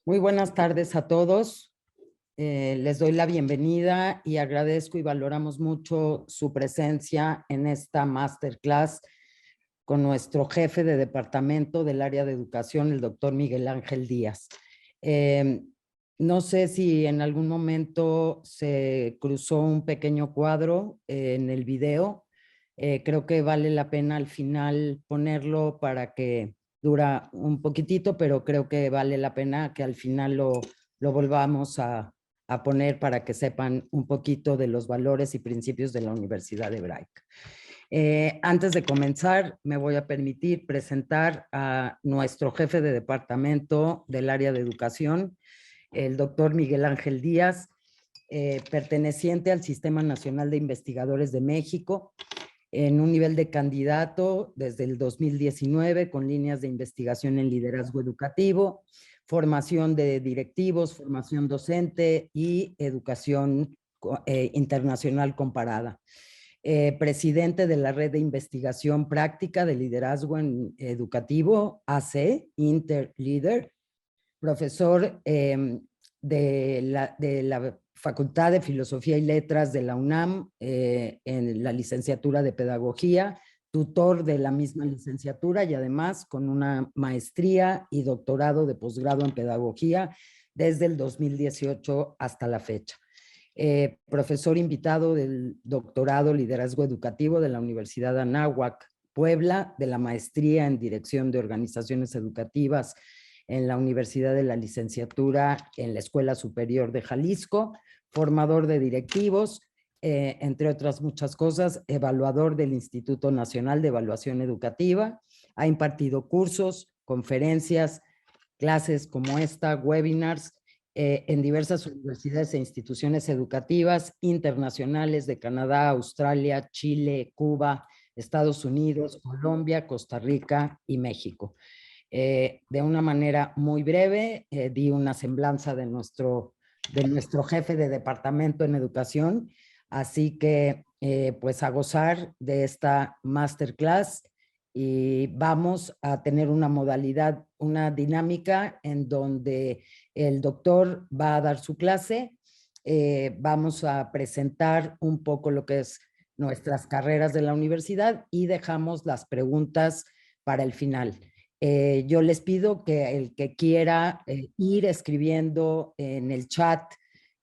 Muy buenas tardes a todos. Les doy la bienvenida y agradezco y valoramos mucho su presencia en esta masterclass con nuestro jefe de departamento del área de educación, el doctor Miguel Ángel Díaz. No sé si en algún momento se cruzó un pequeño cuadro en el video. Creo que vale la pena al final ponerlo para que dura un poquitito, pero creo que vale la pena que al final lo volvamos a poner para que sepan un poquito de los valores y principios de la Universidad Hebraica. Antes de comenzar, me voy a permitir presentar a nuestro jefe de departamento del área de educación, el doctor Miguel Ángel Díaz, perteneciente al Sistema Nacional de Investigadores de México, en un nivel de candidato desde el 2019 con líneas de investigación en liderazgo educativo, formación de directivos, formación docente y educación internacional comparada. Presidente de la Red de Investigación Práctica de Liderazgo Educativo, AC, Interleader, profesor de la Facultad de Filosofía y Letras de la UNAM, en la licenciatura de Pedagogía, tutor de la misma licenciatura y además con una maestría y doctorado de posgrado en Pedagogía desde el 2018 hasta la fecha. Profesor invitado del doctorado Liderazgo Educativo de la Universidad Anáhuac, Puebla, de la maestría en Dirección de Organizaciones Educativas en la Universidad de la Licenciatura en la Escuela Superior de Jalisco, formador de directivos, entre otras muchas cosas, evaluador del Instituto Nacional de Evaluación Educativa, ha impartido cursos, conferencias, clases como esta, webinars, en diversas universidades e instituciones educativas internacionales de Canadá, Australia, Chile, Cuba, Estados Unidos, Colombia, Costa Rica y México. De una manera muy breve, di una semblanza de nuestro jefe de departamento en educación, así que pues a gozar de esta masterclass y vamos a tener una modalidad, una dinámica en donde el doctor va a dar su clase, vamos a presentar un poco lo que es nuestras carreras de la universidad y dejamos las preguntas para el final. Yo les pido que el que quiera ir escribiendo en el chat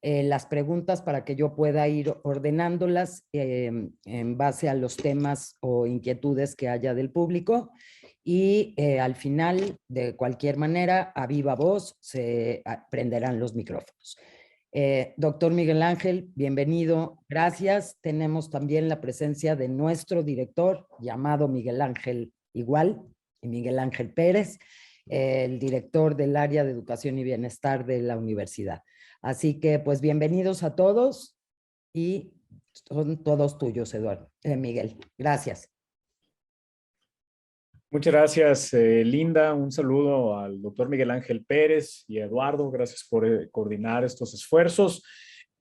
las preguntas para que yo pueda ir ordenándolas en base a los temas o inquietudes que haya del público. Y al final, de cualquier manera, a viva voz, se prenderán los micrófonos. Doctor Miguel Ángel, bienvenido, gracias. Tenemos también la presencia de nuestro director, llamado Miguel Ángel igual, Miguel Ángel Pérez, el director del área de educación y bienestar de la universidad. Así que pues bienvenidos a todos y son todos tuyos, Eduardo, Miguel. Gracias. Muchas gracias, Linda. Un saludo al doctor Miguel Ángel Pérez y a Eduardo. Gracias por coordinar estos esfuerzos.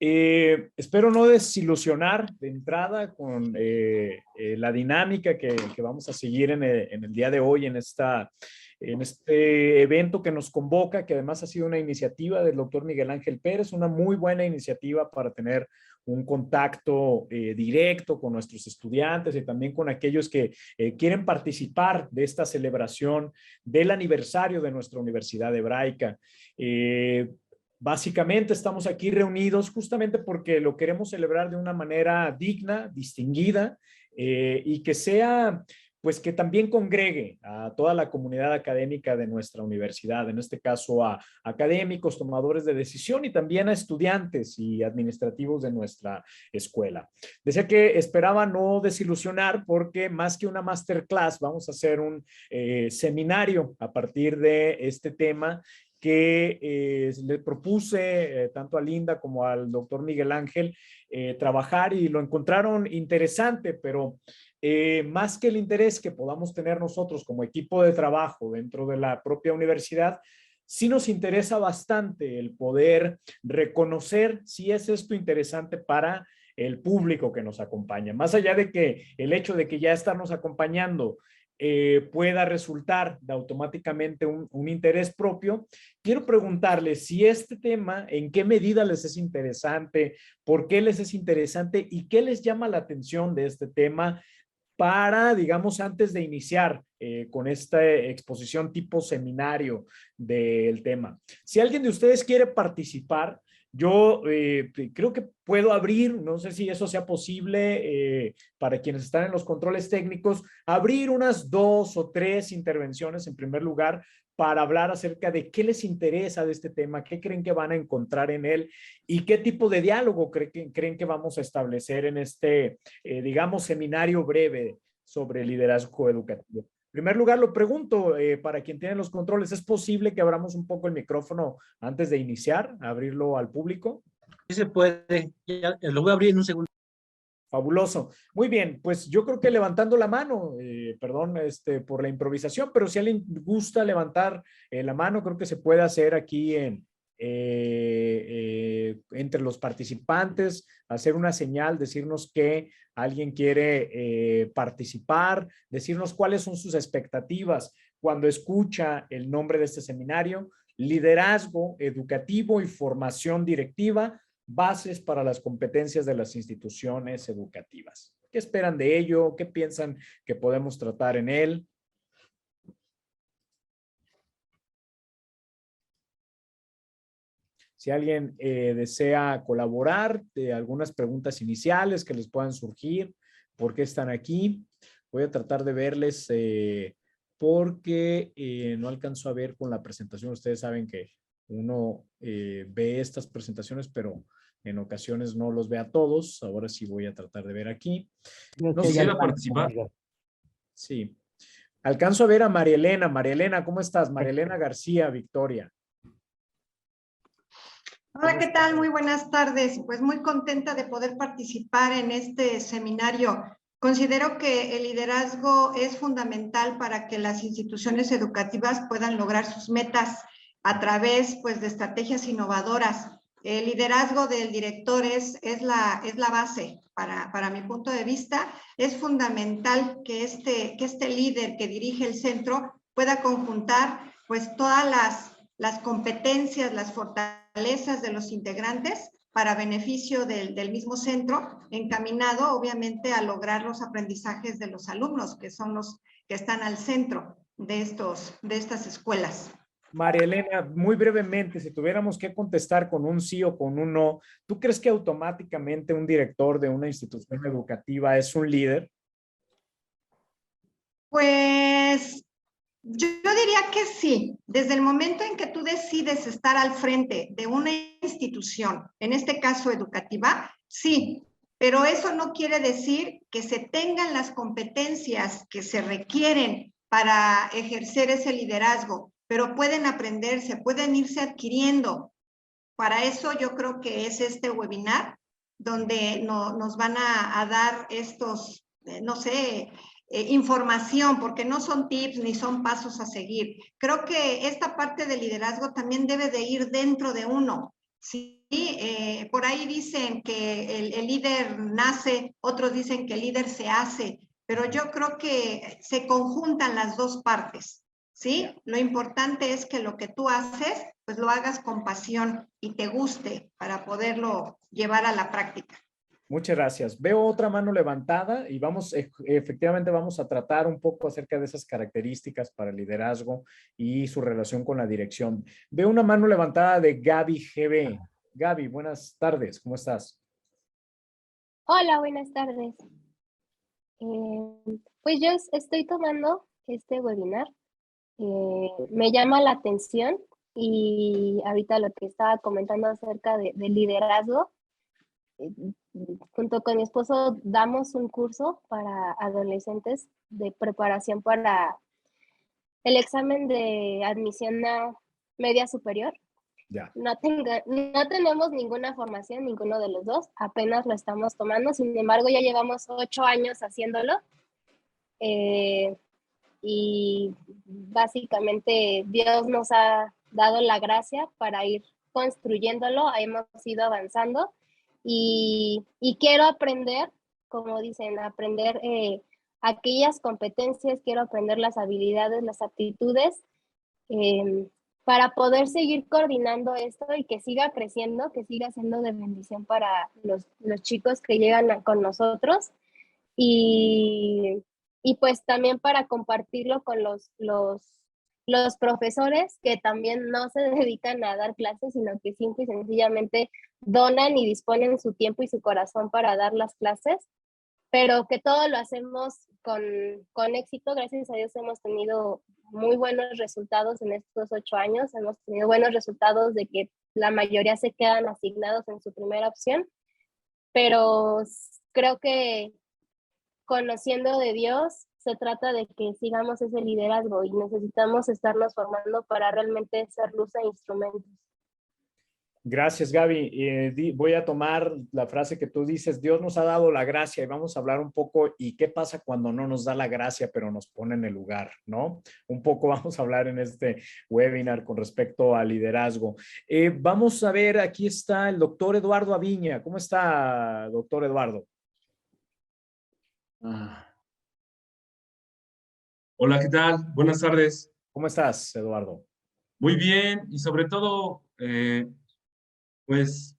Espero no desilusionar de entrada con la dinámica que vamos a seguir en el día de hoy, en este evento que nos convoca, que además ha sido una iniciativa del doctor Miguel Ángel Pérez, una muy buena iniciativa para tener un contacto directo con nuestros estudiantes y también con aquellos que quieren participar de esta celebración del aniversario de nuestra Universidad Hebraica. Básicamente estamos aquí reunidos justamente porque lo queremos celebrar de una manera digna, distinguida y que sea, pues que también congregue a toda la comunidad académica de nuestra universidad, en este caso a académicos, tomadores de decisión y también a estudiantes y administrativos de nuestra escuela. Decía que esperaba no desilusionar porque más que una masterclass vamos a hacer un seminario a partir de este tema que le propuse tanto a Linda como al doctor Miguel Ángel trabajar y lo encontraron interesante, pero más que el interés que podamos tener nosotros como equipo de trabajo dentro de la propia universidad, sí nos interesa bastante el poder reconocer si es esto interesante para el público que nos acompaña. Más allá de que el hecho de que ya estarnos acompañando pueda resultar de automáticamente un interés propio. Quiero preguntarles si este tema, en qué medida les es interesante, por qué les es interesante y qué les llama la atención de este tema para, digamos, antes de iniciar con esta exposición tipo seminario del tema. Si alguien de ustedes quiere participar, yo creo que puedo abrir, no sé si eso sea posible para quienes están en los controles técnicos, abrir unas 2 o 3 intervenciones en primer lugar para hablar acerca de qué les interesa de este tema, qué creen que van a encontrar en él y qué tipo de diálogo creen que vamos a establecer en este, digamos, seminario breve sobre liderazgo educativo. En primer lugar, lo pregunto para quien tiene los controles, ¿es posible que abramos un poco el micrófono antes de iniciar, abrirlo al público? Sí se puede, ya, lo voy a abrir en un segundo. Fabuloso. Muy bien, pues yo creo que levantando la mano, perdón por la improvisación, pero si alguien gusta levantar la mano, creo que se puede hacer aquí entre los participantes, hacer una señal, decirnos que alguien quiere participar, decirnos cuáles son sus expectativas cuando escucha el nombre de este seminario, liderazgo educativo y formación directiva, bases para las competencias de las instituciones educativas. ¿Qué esperan de ello? ¿Qué piensan que podemos tratar en él? Si alguien desea colaborar, algunas preguntas iniciales que les puedan surgir, ¿por qué están aquí? Voy a tratar de verles porque no alcanzo a ver con la presentación. Ustedes saben que uno ve estas presentaciones, pero en ocasiones no los ve a todos. Ahora sí voy a tratar de ver aquí. No sé si va a participar. Sí. Alcanzo a ver a María Elena. María Elena, ¿cómo estás? María Elena García, Victoria. Hola, ¿qué tal? Muy buenas tardes. Pues muy contenta de poder participar en este seminario. Considero que el liderazgo es fundamental para que las instituciones educativas puedan lograr sus metas a través, pues, de estrategias innovadoras. El liderazgo del director es la base. Para mi punto de vista, es fundamental que este líder que dirige el centro pueda conjuntar, pues, todas las competencias, las fortalezas de los integrantes para beneficio del mismo centro, encaminado obviamente a lograr los aprendizajes de los alumnos, que son los que están al centro de estas escuelas. María Elena, muy brevemente, si tuviéramos que contestar con un sí o con un no, ¿tú crees que automáticamente un director de una institución educativa es un líder? Pues yo diría que sí. Desde el momento en que tú decides estar al frente de una institución, en este caso educativa, sí, pero eso no quiere decir que se tengan las competencias que se requieren para ejercer ese liderazgo, pero pueden aprenderse, pueden irse adquiriendo. Para eso yo creo que es este webinar donde nos van a dar estos, no sé, información, porque no son tips ni son pasos a seguir. Creo que esta parte del liderazgo también debe de ir dentro de uno. Sí, por ahí dicen que el líder nace, otros dicen que el líder se hace, pero yo creo que se conjuntan las dos partes. ¿Sí? Lo importante es que lo que tú haces, pues lo hagas con pasión y te guste para poderlo llevar a la práctica. Muchas gracias. Veo otra mano levantada y efectivamente vamos a tratar un poco acerca de esas características para el liderazgo y su relación con la dirección. Veo una mano levantada de Gaby GB. Gaby, buenas tardes, ¿cómo estás? Hola, buenas tardes. Pues yo estoy tomando este webinar. Me llama la atención y ahorita lo que estaba comentando acerca del liderazgo, junto con mi esposo damos un curso para adolescentes de preparación para el examen de admisión a media superior. Ya. No tenemos ninguna formación, ninguno de los dos, apenas lo estamos tomando, sin embargo ya llevamos 8 años haciéndolo. Y básicamente Dios nos ha dado la gracia para ir construyéndolo, hemos ido avanzando y quiero aprender, como dicen, aprender aquellas competencias, quiero aprender las habilidades, las aptitudes, para poder seguir coordinando esto y que siga creciendo, que siga siendo de bendición para los chicos que llegan con nosotros y pues también para compartirlo con los profesores que también no se dedican a dar clases, sino que simple y sencillamente donan y disponen su tiempo y su corazón para dar las clases, pero que todo lo hacemos con éxito. Gracias a Dios hemos tenido muy buenos resultados en estos 8 años, hemos tenido buenos resultados de que la mayoría se quedan asignados en su primera opción, pero creo que conociendo de Dios, se trata de que sigamos ese liderazgo y necesitamos estarnos formando para realmente ser luz e instrumentos. Gracias, Gaby. Voy a tomar la frase que tú dices, Dios nos ha dado la gracia, y vamos a hablar un poco, ¿y qué pasa cuando no nos da la gracia, pero nos pone en el lugar, ¿no? Un poco vamos a hablar en este webinar con respecto al liderazgo. Vamos a ver, aquí está el doctor Eduardo Aviña. ¿Cómo está, doctor Eduardo? Hola, ¿qué tal? Buenas tardes. ¿Cómo estás, Eduardo? Muy bien, y sobre todo, pues,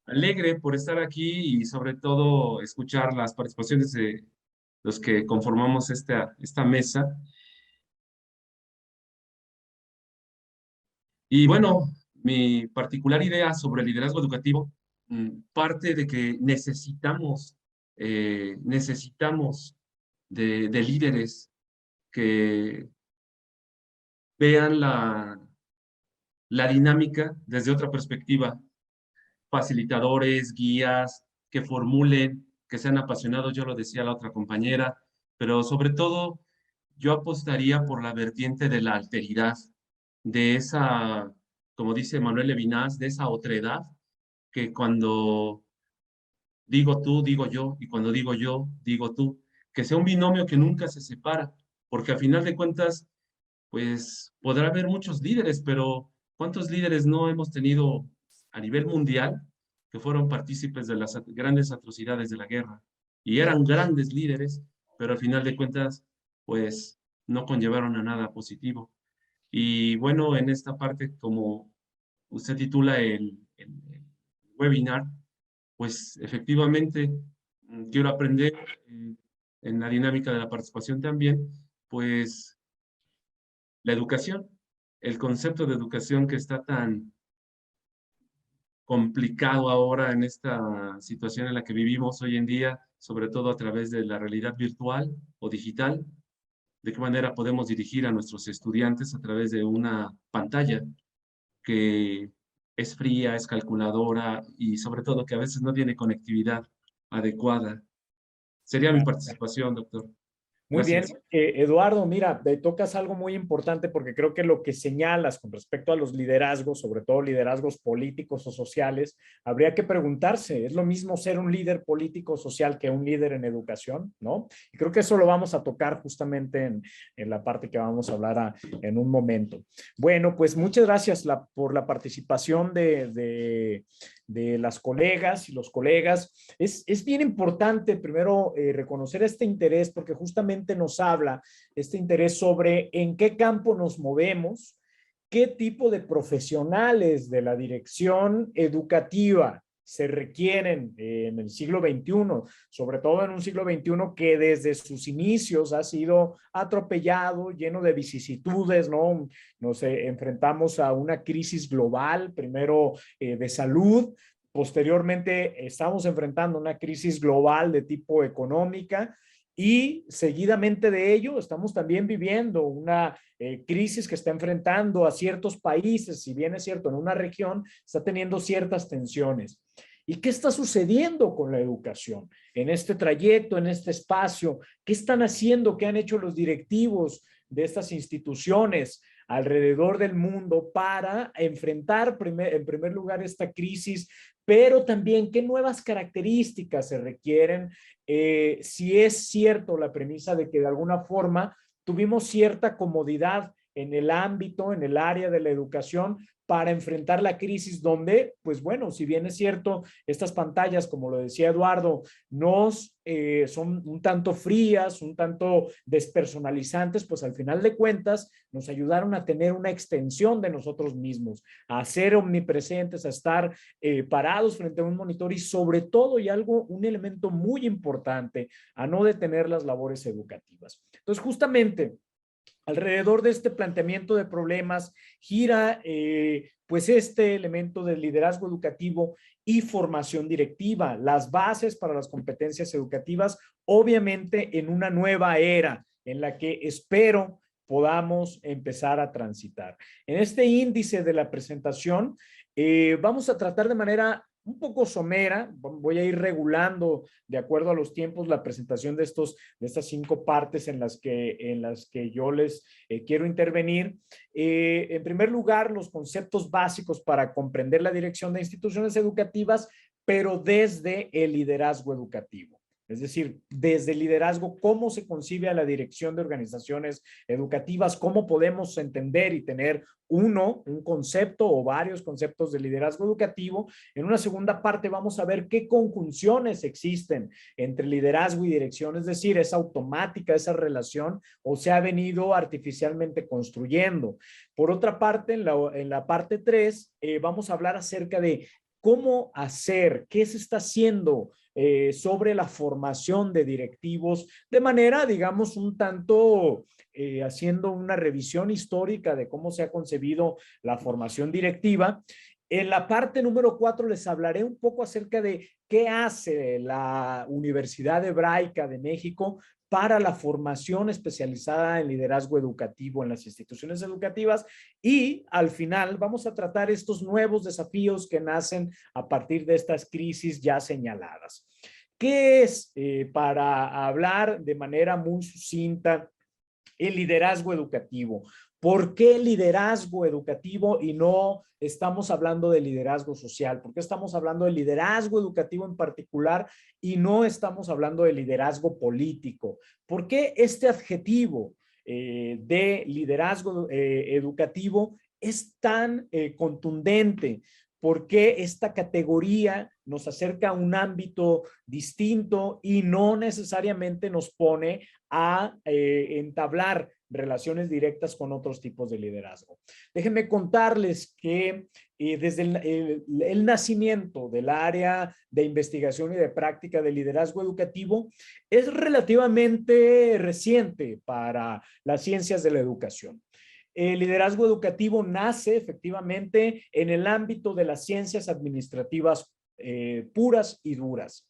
alegre por estar aquí y sobre todo escuchar las participaciones de los que conformamos esta mesa. Y bueno, mi particular idea sobre el liderazgo educativo parte de que necesitamos de líderes que vean la dinámica desde otra perspectiva, facilitadores, guías, que formulen, que sean apasionados, yo lo decía la otra compañera, pero sobre todo yo apostaría por la vertiente de la alteridad, de esa, como dice Manuel Levinas, de esa otredad, que cuando digo tú, digo yo, y cuando digo yo, digo tú, que sea un binomio que nunca se separa, porque a final de cuentas, pues podrá haber muchos líderes, pero ¿cuántos líderes no hemos tenido a nivel mundial que fueron partícipes de las grandes atrocidades de la guerra? Y eran grandes líderes, pero al final de cuentas, pues no conllevaron a nada positivo. Y bueno, en esta parte, como usted titula el webinar, pues efectivamente quiero aprender en la dinámica de la participación también, pues la educación, el concepto de educación que está tan complicado ahora en esta situación en la que vivimos hoy en día, sobre todo a través de la realidad virtual o digital, de qué manera podemos dirigir a nuestros estudiantes a través de una pantalla que es fría, es calculadora y sobre todo que a veces no tiene conectividad adecuada. Sería mi participación, doctor. Muy bien, Gracias. Eduardo, mira, tocas algo muy importante porque creo que lo que señalas con respecto a los liderazgos, sobre todo liderazgos políticos o sociales, habría que preguntarse, ¿es lo mismo ser un líder político o social que un líder en educación? ¿No? Y creo que eso lo vamos a tocar justamente en la parte que vamos a hablar en un momento. Bueno, pues muchas gracias por la participación de las colegas y los colegas. Es bien importante primero reconocer este interés porque justamente nos habla este interés sobre en qué campo nos movemos, qué tipo de profesionales de la dirección educativa se requieren en el siglo XXI, sobre todo en un siglo XXI que desde sus inicios ha sido atropellado, lleno de vicisitudes, ¿no? Nos enfrentamos a una crisis global, primero de salud, posteriormente estamos enfrentando una crisis global de tipo económica, y seguidamente de ello estamos también viviendo una crisis que está enfrentando a ciertos países, si bien es cierto, en una región está teniendo ciertas tensiones. ¿Y qué está sucediendo con la educación en este trayecto, en este espacio? ¿Qué están haciendo, qué han hecho los directivos de estas instituciones alrededor del mundo para enfrentar en primer lugar esta crisis, pero también qué nuevas características se requieren? Si es cierto la premisa de que de alguna forma tuvimos cierta comodidad en el ámbito, en el área de la educación, para enfrentar la crisis donde, pues bueno, si bien es cierto, estas pantallas, como lo decía Eduardo, son un tanto frías, un tanto despersonalizantes, pues al final de cuentas nos ayudaron a tener una extensión de nosotros mismos, a ser omnipresentes, a estar parados frente a un monitor y sobre todo, y un elemento muy importante, a no detener las labores educativas. Entonces, justamente, alrededor de este planteamiento de problemas gira pues este elemento del liderazgo educativo y formación directiva, las bases para las competencias educativas, obviamente en una nueva era en la que espero podamos empezar a transitar. En este índice de la presentación vamos a tratar de manera un poco somera, voy a ir regulando de acuerdo a los tiempos la presentación de estas 5 partes en las que yo les quiero intervenir. En primer lugar, los conceptos básicos para comprender la dirección de instituciones educativas, pero desde el liderazgo educativo. Es decir, desde el liderazgo, cómo se concibe a la dirección de organizaciones educativas, cómo podemos entender y tener un concepto o varios conceptos de liderazgo educativo. En una segunda parte vamos a ver qué conjunciones existen entre liderazgo y dirección, es decir, ¿es automática esa relación o se ha venido artificialmente construyendo? Por otra parte, en la parte 3, vamos a hablar acerca de cómo hacer, qué se está haciendo sobre la formación de directivos de manera, digamos, un tanto haciendo una revisión histórica de cómo se ha concebido la formación directiva. En la parte número 4 les hablaré un poco acerca de qué hace la Universidad Hebraica de México para la formación especializada en liderazgo educativo en las instituciones educativas y al final vamos a tratar estos nuevos desafíos que nacen a partir de estas crisis ya señaladas. ¿Qué es, para hablar de manera muy sucinta, el liderazgo educativo? ¿Por qué liderazgo educativo y no estamos hablando de liderazgo social? ¿Por qué estamos hablando de liderazgo educativo en particular y no estamos hablando de liderazgo político? ¿Por qué este adjetivo de liderazgo educativo es tan contundente? ¿Por qué esta categoría nos acerca a un ámbito distinto y no necesariamente nos pone a entablar relaciones directas con otros tipos de liderazgo? Déjenme contarles que desde el nacimiento del área de investigación y de práctica de liderazgo educativo es relativamente reciente para las ciencias de la educación. El liderazgo educativo nace efectivamente en el ámbito de las ciencias administrativas puras y duras.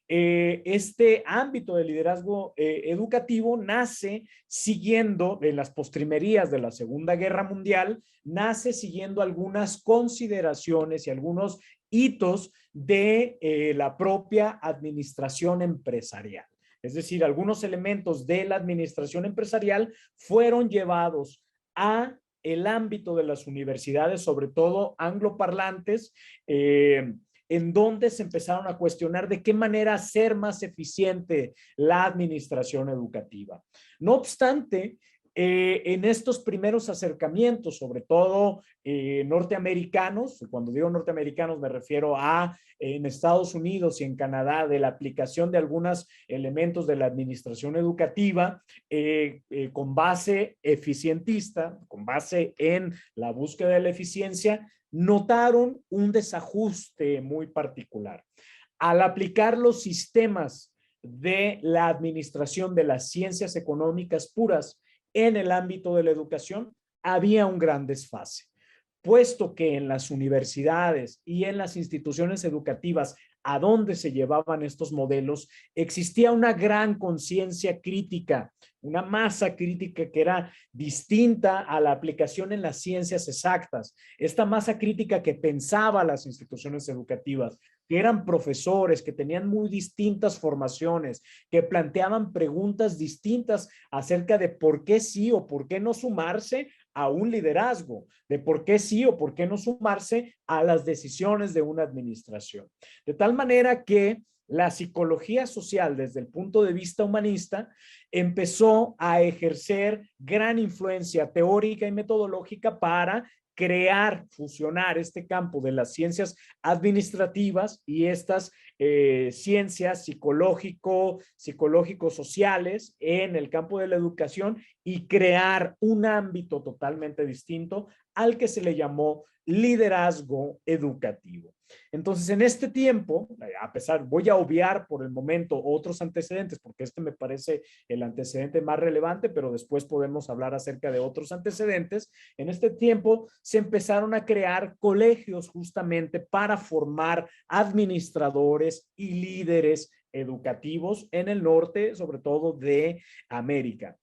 Este ámbito de liderazgo educativo nace siguiendo, en las postrimerías de la Segunda Guerra Mundial, nace siguiendo algunas consideraciones y algunos hitos de la propia administración empresarial. Es decir, algunos elementos de la administración empresarial fueron llevados a el ámbito de las universidades, sobre todo angloparlantes, en donde se empezaron a cuestionar de qué manera hacer más eficiente la administración educativa. No obstante, en estos primeros acercamientos, sobre todo norteamericanos, cuando digo norteamericanos me refiero a en Estados Unidos y en Canadá, de la aplicación de algunos elementos de la administración educativa con base eficientista, con base en la búsqueda de la eficiencia, notaron un desajuste muy particular. Al aplicar los sistemas de la administración de las ciencias económicas puras en el ámbito de la educación, había un gran desfase, puesto que en las universidades y en las instituciones educativas a donde se llevaban estos modelos, existía una gran conciencia crítica, una masa crítica que era distinta a la aplicación en las ciencias exactas. Esta masa crítica que pensaba las instituciones educativas, que eran profesores, que tenían muy distintas formaciones, que planteaban preguntas distintas acerca de por qué sí o por qué no sumarse a un liderazgo, de por qué sí o por qué no sumarse a las decisiones de una administración. De tal manera que la psicología social, desde el punto de vista humanista, empezó a ejercer gran influencia teórica y metodológica para fusionar este campo de las ciencias administrativas y estas ciencias psicológico-sociales en el campo de la educación y crear un ámbito totalmente distinto al que se le llamó liderazgo educativo. Entonces, en este tiempo, voy a obviar por el momento otros antecedentes, porque este me parece el antecedente más relevante, pero después podemos hablar acerca de otros antecedentes. En este tiempo se empezaron a crear colegios justamente para formar administradores y líderes educativos en el norte, sobre todo de América.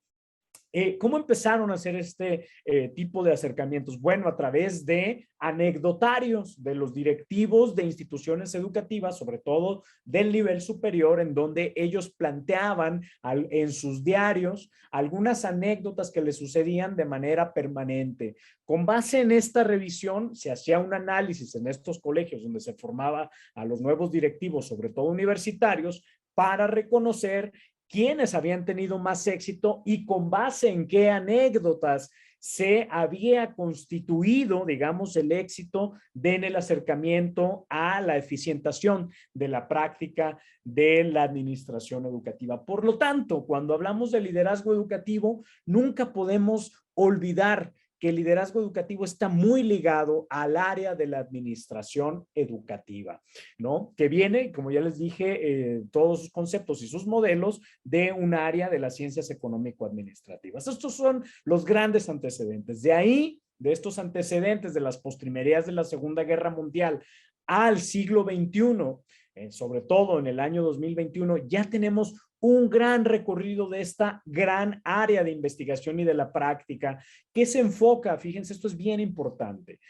¿Cómo empezaron a hacer este tipo de acercamientos? Bueno, a través de anecdotarios de los directivos de instituciones educativas, sobre todo del nivel superior, en donde ellos planteaban en sus diarios algunas anécdotas que les sucedían de manera permanente. Con base en esta revisión, se hacía un análisis en estos colegios donde se formaba a los nuevos directivos, sobre todo universitarios, para reconocer quiénes habían tenido más éxito y con base en qué anécdotas se había constituido, digamos, el éxito en el acercamiento a la eficientación de la práctica de la administración educativa. Por lo tanto, cuando hablamos de liderazgo educativo, nunca podemos olvidar que el liderazgo educativo está muy ligado al área de la administración educativa, ¿no? Que viene, como ya les dije, todos sus conceptos y sus modelos de un área de las ciencias económico-administrativas. Estos son los grandes antecedentes. De ahí, de estos antecedentes de las postrimerías de la Segunda Guerra Mundial al siglo XXI, sobre todo en el año 2021, ya tenemos un gran recorrido de esta gran área de investigación y de la práctica que se enfoca, fíjense, esto es bien importante,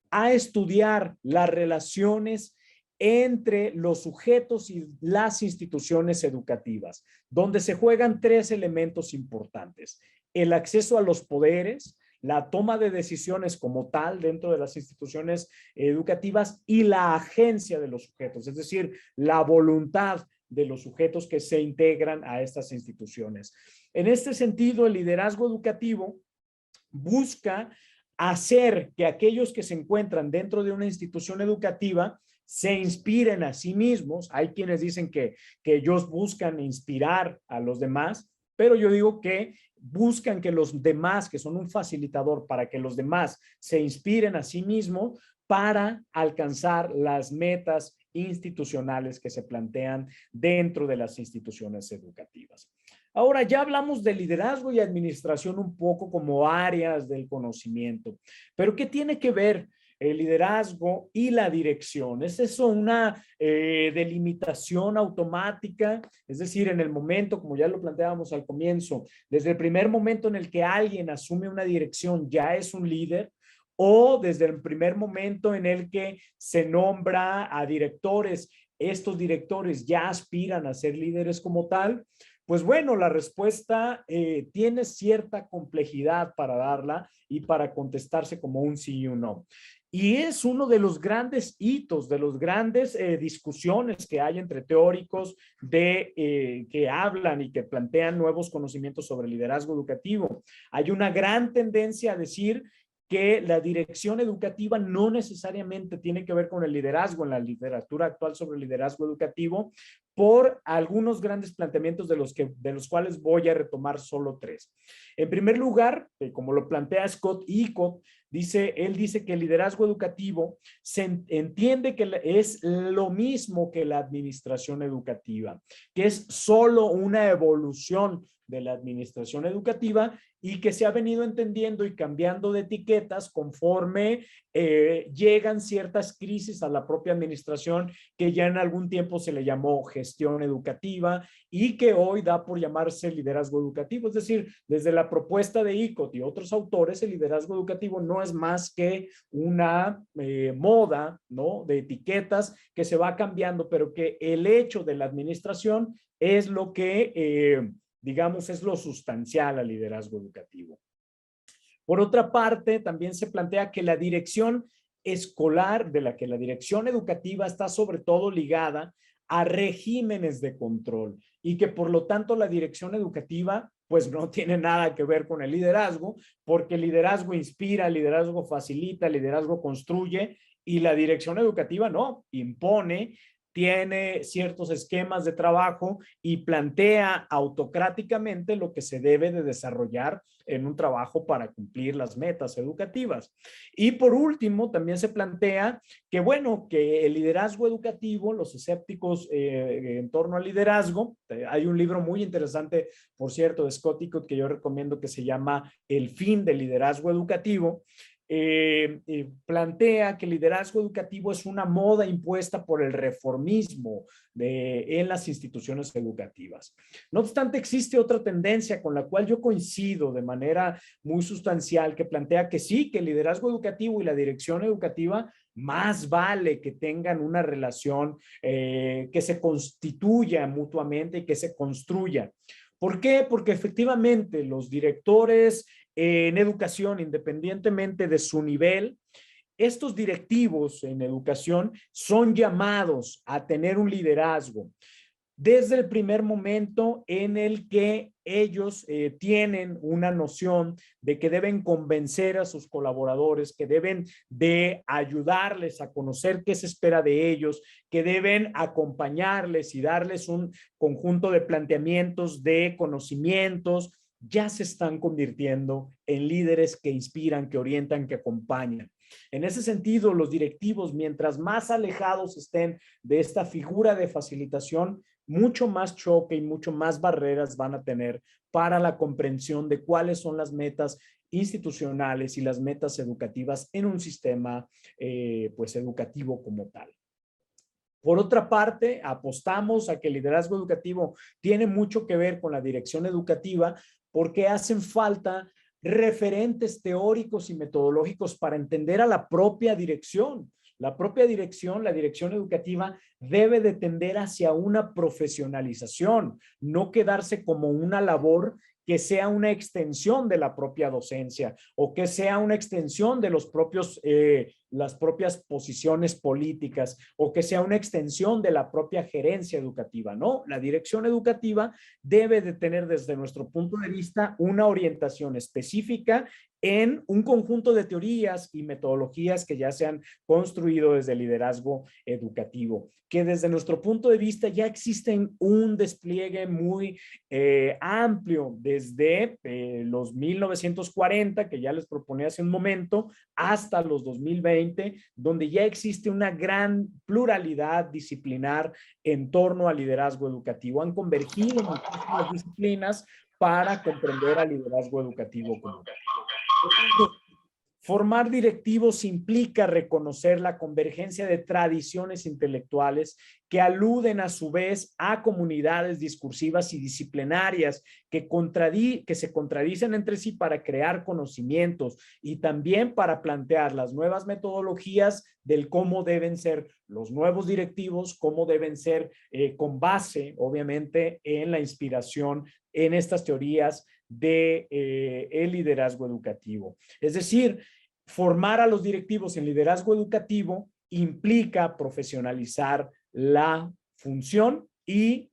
a estudiar las relaciones entre los sujetos y las instituciones educativas, donde se juegan tres elementos importantes: el acceso a los poderes, la toma de decisiones como tal dentro de las instituciones educativas y la agencia de los sujetos, es decir, la voluntad de los sujetos que se integran a estas instituciones. En este sentido, el liderazgo educativo busca hacer que aquellos que se encuentran dentro de una institución educativa se inspiren a sí mismos. Hay quienes dicen que ellos buscan inspirar a los demás, pero yo digo que buscan que los demás, que son un facilitador para que los demás se inspiren a sí mismos para alcanzar las metas institucionales que se plantean dentro de las instituciones educativas. Ahora ya hablamos de liderazgo y administración un poco como áreas del conocimiento, pero ¿qué tiene que ver el liderazgo y la dirección? ¿Es eso una delimitación automática? Es decir, en el momento, como ya lo planteábamos al comienzo, desde el primer momento en el que alguien asume una dirección, ¿ya es un líder? O desde el primer momento en el que se nombra a directores, ¿estos directores ya aspiran a ser líderes como tal? Pues bueno, la respuesta tiene cierta complejidad para darla y para contestarse como un sí y un no. Y es uno de los grandes hitos, de las grandes discusiones que hay entre teóricos que hablan y que plantean nuevos conocimientos sobre liderazgo educativo. Hay una gran tendencia a decir que la dirección educativa no necesariamente tiene que ver con el liderazgo en la literatura actual sobre el liderazgo educativo, por algunos grandes planteamientos de los cuales voy a retomar solo tres. En primer lugar, como lo plantea Scott Icot, él dice que el liderazgo educativo se entiende que es lo mismo que la administración educativa, que es solo una evolución de la administración educativa y que se ha venido entendiendo y cambiando de etiquetas conforme llegan ciertas crisis a la propia administración, que ya en algún tiempo se le llamó gestión educativa y que hoy da por llamarse liderazgo educativo. Es decir, desde la propuesta de Icot y otros autores, el liderazgo educativo no es más que una moda, ¿no?, de etiquetas que se va cambiando, pero que el hecho de la administración es lo que digamos, es lo sustancial al liderazgo educativo. Por otra parte, también se plantea que la dirección escolar, de la que la dirección educativa está sobre todo ligada a regímenes de control y que por lo tanto la dirección educativa pues no tiene nada que ver con el liderazgo, porque el liderazgo inspira, el liderazgo facilita, el liderazgo construye y la dirección educativa no, impone, tiene ciertos esquemas de trabajo y plantea autocráticamente lo que se debe de desarrollar en un trabajo para cumplir las metas educativas. Y por último, también se plantea que, bueno, que el liderazgo educativo, los escépticos en torno al liderazgo, hay un libro muy interesante, por cierto, de Scott Icot que yo recomiendo que se llama El fin del liderazgo educativo, plantea que el liderazgo educativo es una moda impuesta por el reformismo en las instituciones educativas. No obstante, existe otra tendencia con la cual yo coincido de manera muy sustancial que plantea que sí, que el liderazgo educativo y la dirección educativa más vale que tengan una relación que se constituya mutuamente y que se construya. ¿Por qué? Porque efectivamente los directores en educación, independientemente de su nivel, estos directivos en educación son llamados a tener un liderazgo desde el primer momento en el que ellos tienen una noción de que deben convencer a sus colaboradores, que deben de ayudarles a conocer qué se espera de ellos, que deben acompañarles y darles un conjunto de planteamientos, de conocimientos, ya se están convirtiendo en líderes que inspiran, que orientan, que acompañan. En ese sentido, los directivos, mientras más alejados estén de esta figura de facilitación, mucho más choque y mucho más barreras van a tener para la comprensión de cuáles son las metas institucionales y las metas educativas en un sistema pues educativo como tal. Por otra parte, apostamos a que el liderazgo educativo tiene mucho que ver con la dirección educativa porque hacen falta referentes teóricos y metodológicos para entender a la propia dirección. La propia dirección, la dirección educativa, debe de tender hacia una profesionalización, no quedarse como una labor que sea una extensión de la propia docencia o que sea una extensión de las propias posiciones políticas o que sea una extensión de la propia gerencia educativa. No, la dirección educativa debe de tener desde nuestro punto de vista una orientación específica en un conjunto de teorías y metodologías que ya se han construido desde el liderazgo educativo, que desde nuestro punto de vista ya existen un despliegue muy amplio desde los 1940, que ya les proponí hace un momento, hasta los 2020, donde ya existe una gran pluralidad disciplinar en torno al liderazgo educativo. Han convergido muchísimas disciplinas para comprender al liderazgo educativo como tal. Formar directivos implica reconocer la convergencia de tradiciones intelectuales que aluden a su vez a comunidades discursivas y disciplinarias que se contradicen entre sí para crear conocimientos y también para plantear las nuevas metodologías del cómo deben ser los nuevos directivos, cómo deben ser con base, obviamente, en la inspiración en estas teorías de el liderazgo educativo. Es decir, formar a los directivos en liderazgo educativo implica profesionalizar la función e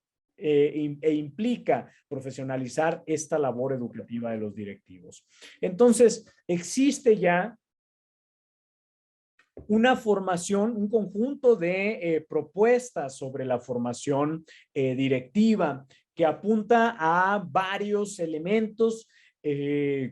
implica profesionalizar esta labor educativa de los directivos. Entonces, existe ya una formación, un conjunto de propuestas sobre la formación directiva que apunta a varios elementos,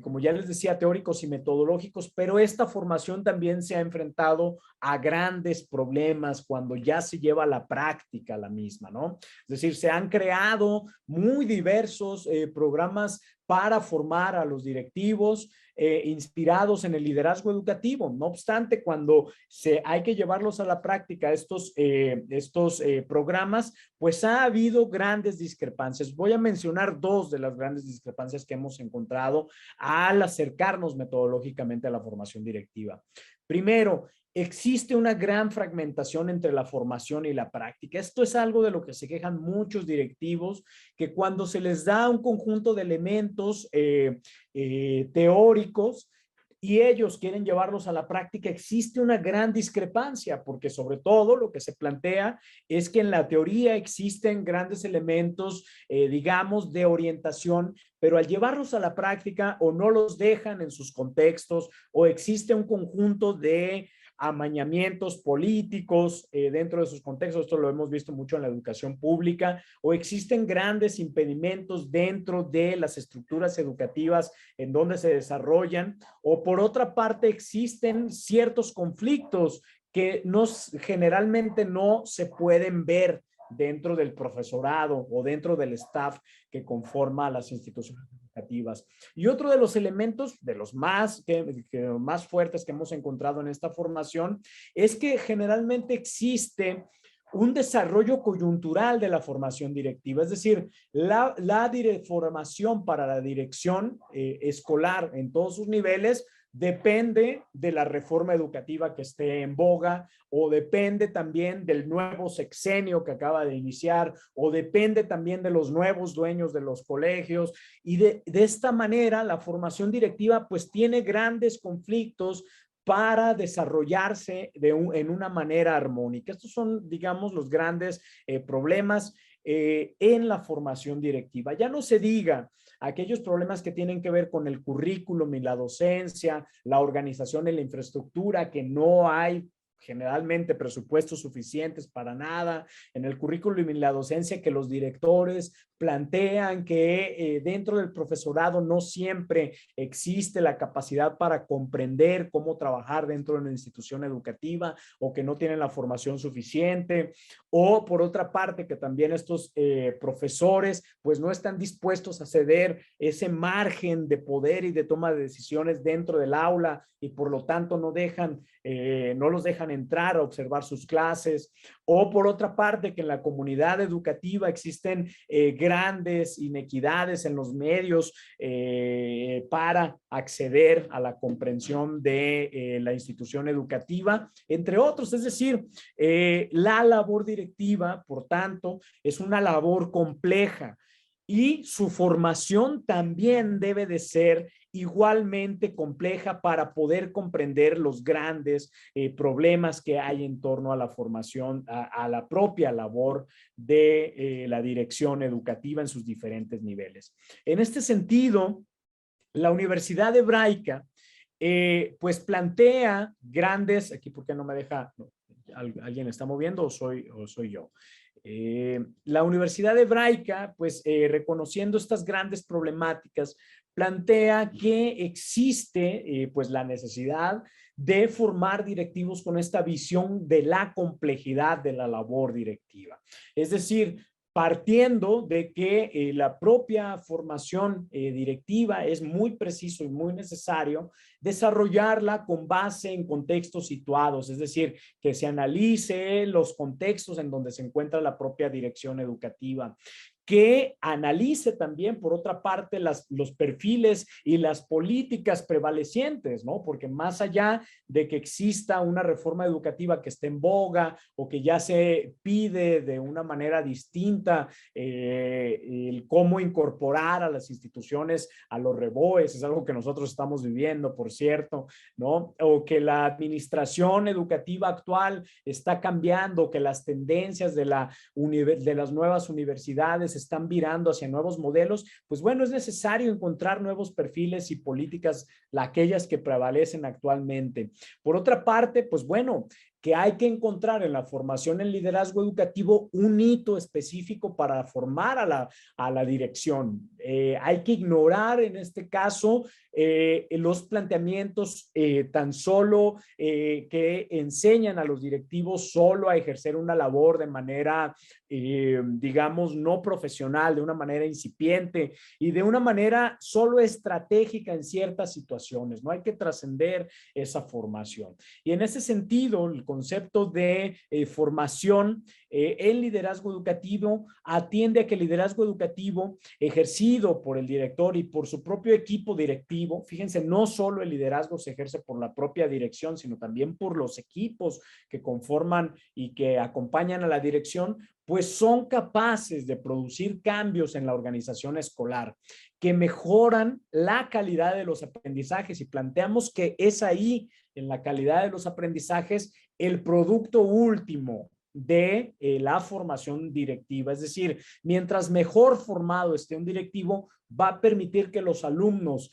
como ya les decía, teóricos y metodológicos, pero esta formación también se ha enfrentado a grandes problemas cuando ya se lleva a la práctica la misma, ¿no? Es decir, se han creado muy diversos programas para formar a los directivos inspirados en el liderazgo educativo. No obstante, cuando hay que llevarlos a la práctica estos programas, pues ha habido grandes discrepancias. Voy a mencionar dos de las grandes discrepancias que hemos encontrado al acercarnos metodológicamente a la formación directiva. Primero, existe una gran fragmentación entre la formación y la práctica. Esto es algo de lo que se quejan muchos directivos, que cuando se les da un conjunto de elementos teóricos, y ellos quieren llevarlos a la práctica, existe una gran discrepancia, porque sobre todo lo que se plantea es que en la teoría existen grandes elementos, digamos, de orientación, pero al llevarlos a la práctica o no los dejan en sus contextos o existe un conjunto de amañamientos políticos dentro de sus contextos, esto lo hemos visto mucho en la educación pública, o existen grandes impedimentos dentro de las estructuras educativas en donde se desarrollan, o por otra parte existen ciertos conflictos que generalmente no se pueden ver dentro del profesorado o dentro del staff que conforma las instituciones educativas. Y otro de los elementos, de los más fuertes que hemos encontrado en esta formación, es que generalmente existe un desarrollo coyuntural de la formación directiva, es decir, la formación para la dirección escolar en todos sus niveles depende de la reforma educativa que esté en boga, o depende también del nuevo sexenio que acaba de iniciar, o depende también de los nuevos dueños de los colegios, y de esta manera la formación directiva pues tiene grandes conflictos para desarrollarse en una manera armónica. Estos son, digamos, los grandes problemas en la formación directiva. Ya no se diga aquellos problemas que tienen que ver con el currículum y la docencia, la organización y la infraestructura, que no hay generalmente presupuestos suficientes para nada, en el currículum y la docencia, que los directores plantean que dentro del profesorado no siempre existe la capacidad para comprender cómo trabajar dentro de una institución educativa, o que no tienen la formación suficiente, o por otra parte que también estos profesores pues no están dispuestos a ceder ese margen de poder y de toma de decisiones dentro del aula, y por lo tanto no los dejan entrar a observar sus clases, o por otra parte que en la comunidad educativa existen grandes inequidades en los medios para acceder a la comprensión de la institución educativa, entre otros. Es decir, la labor directiva, por tanto, es una labor compleja, y su formación también debe de ser igualmente compleja para poder comprender los grandes problemas que hay en torno a la formación, a la propia labor de la dirección educativa en sus diferentes niveles. En este sentido, la Universidad Hebraica pues plantea grandes, aquí ¿por qué no me deja? No, ¿alguien está moviendo o soy yo? La Universidad Hebraica, pues reconociendo estas grandes problemáticas, plantea que existe pues la necesidad de formar directivos con esta visión de la complejidad de la labor directiva. Es decir, partiendo de que la propia formación directiva es muy preciso y muy necesario desarrollarla con base en contextos situados, es decir, que se analice los contextos en donde se encuentra la propia dirección educativa, que analice también, por otra parte, los perfiles y las políticas prevalecientes, ¿no? Porque más allá de que exista una reforma educativa que esté en boga o que ya se pide de una manera distinta el cómo incorporar a las instituciones a los reboes, es algo que nosotros estamos viviendo, por cierto, ¿no? O que la administración educativa actual está cambiando, que las tendencias de las nuevas universidades están virando hacia nuevos modelos, pues bueno, es necesario encontrar nuevos perfiles y políticas, aquellas que prevalecen actualmente. Por otra parte, pues bueno, que hay que encontrar en la formación en liderazgo educativo un hito específico para formar a la dirección. Hay que ignorar en este caso los planteamientos tan solo que enseñan a los directivos solo a ejercer una labor de manera, digamos, no profesional, de una manera incipiente y de una manera solo estratégica en ciertas situaciones. No hay que trascender esa formación. Y en ese sentido, concepto de formación en liderazgo educativo atiende a que el liderazgo educativo ejercido por el director y por su propio equipo directivo, fíjense, no solo el liderazgo se ejerce por la propia dirección, sino también por los equipos que conforman y que acompañan a la dirección, pues son capaces de producir cambios en la organización escolar que mejoran la calidad de los aprendizajes, y planteamos que es ahí, en la calidad de los aprendizajes, el producto último de la formación directiva. Es decir, mientras mejor formado esté un directivo, va a permitir que los alumnos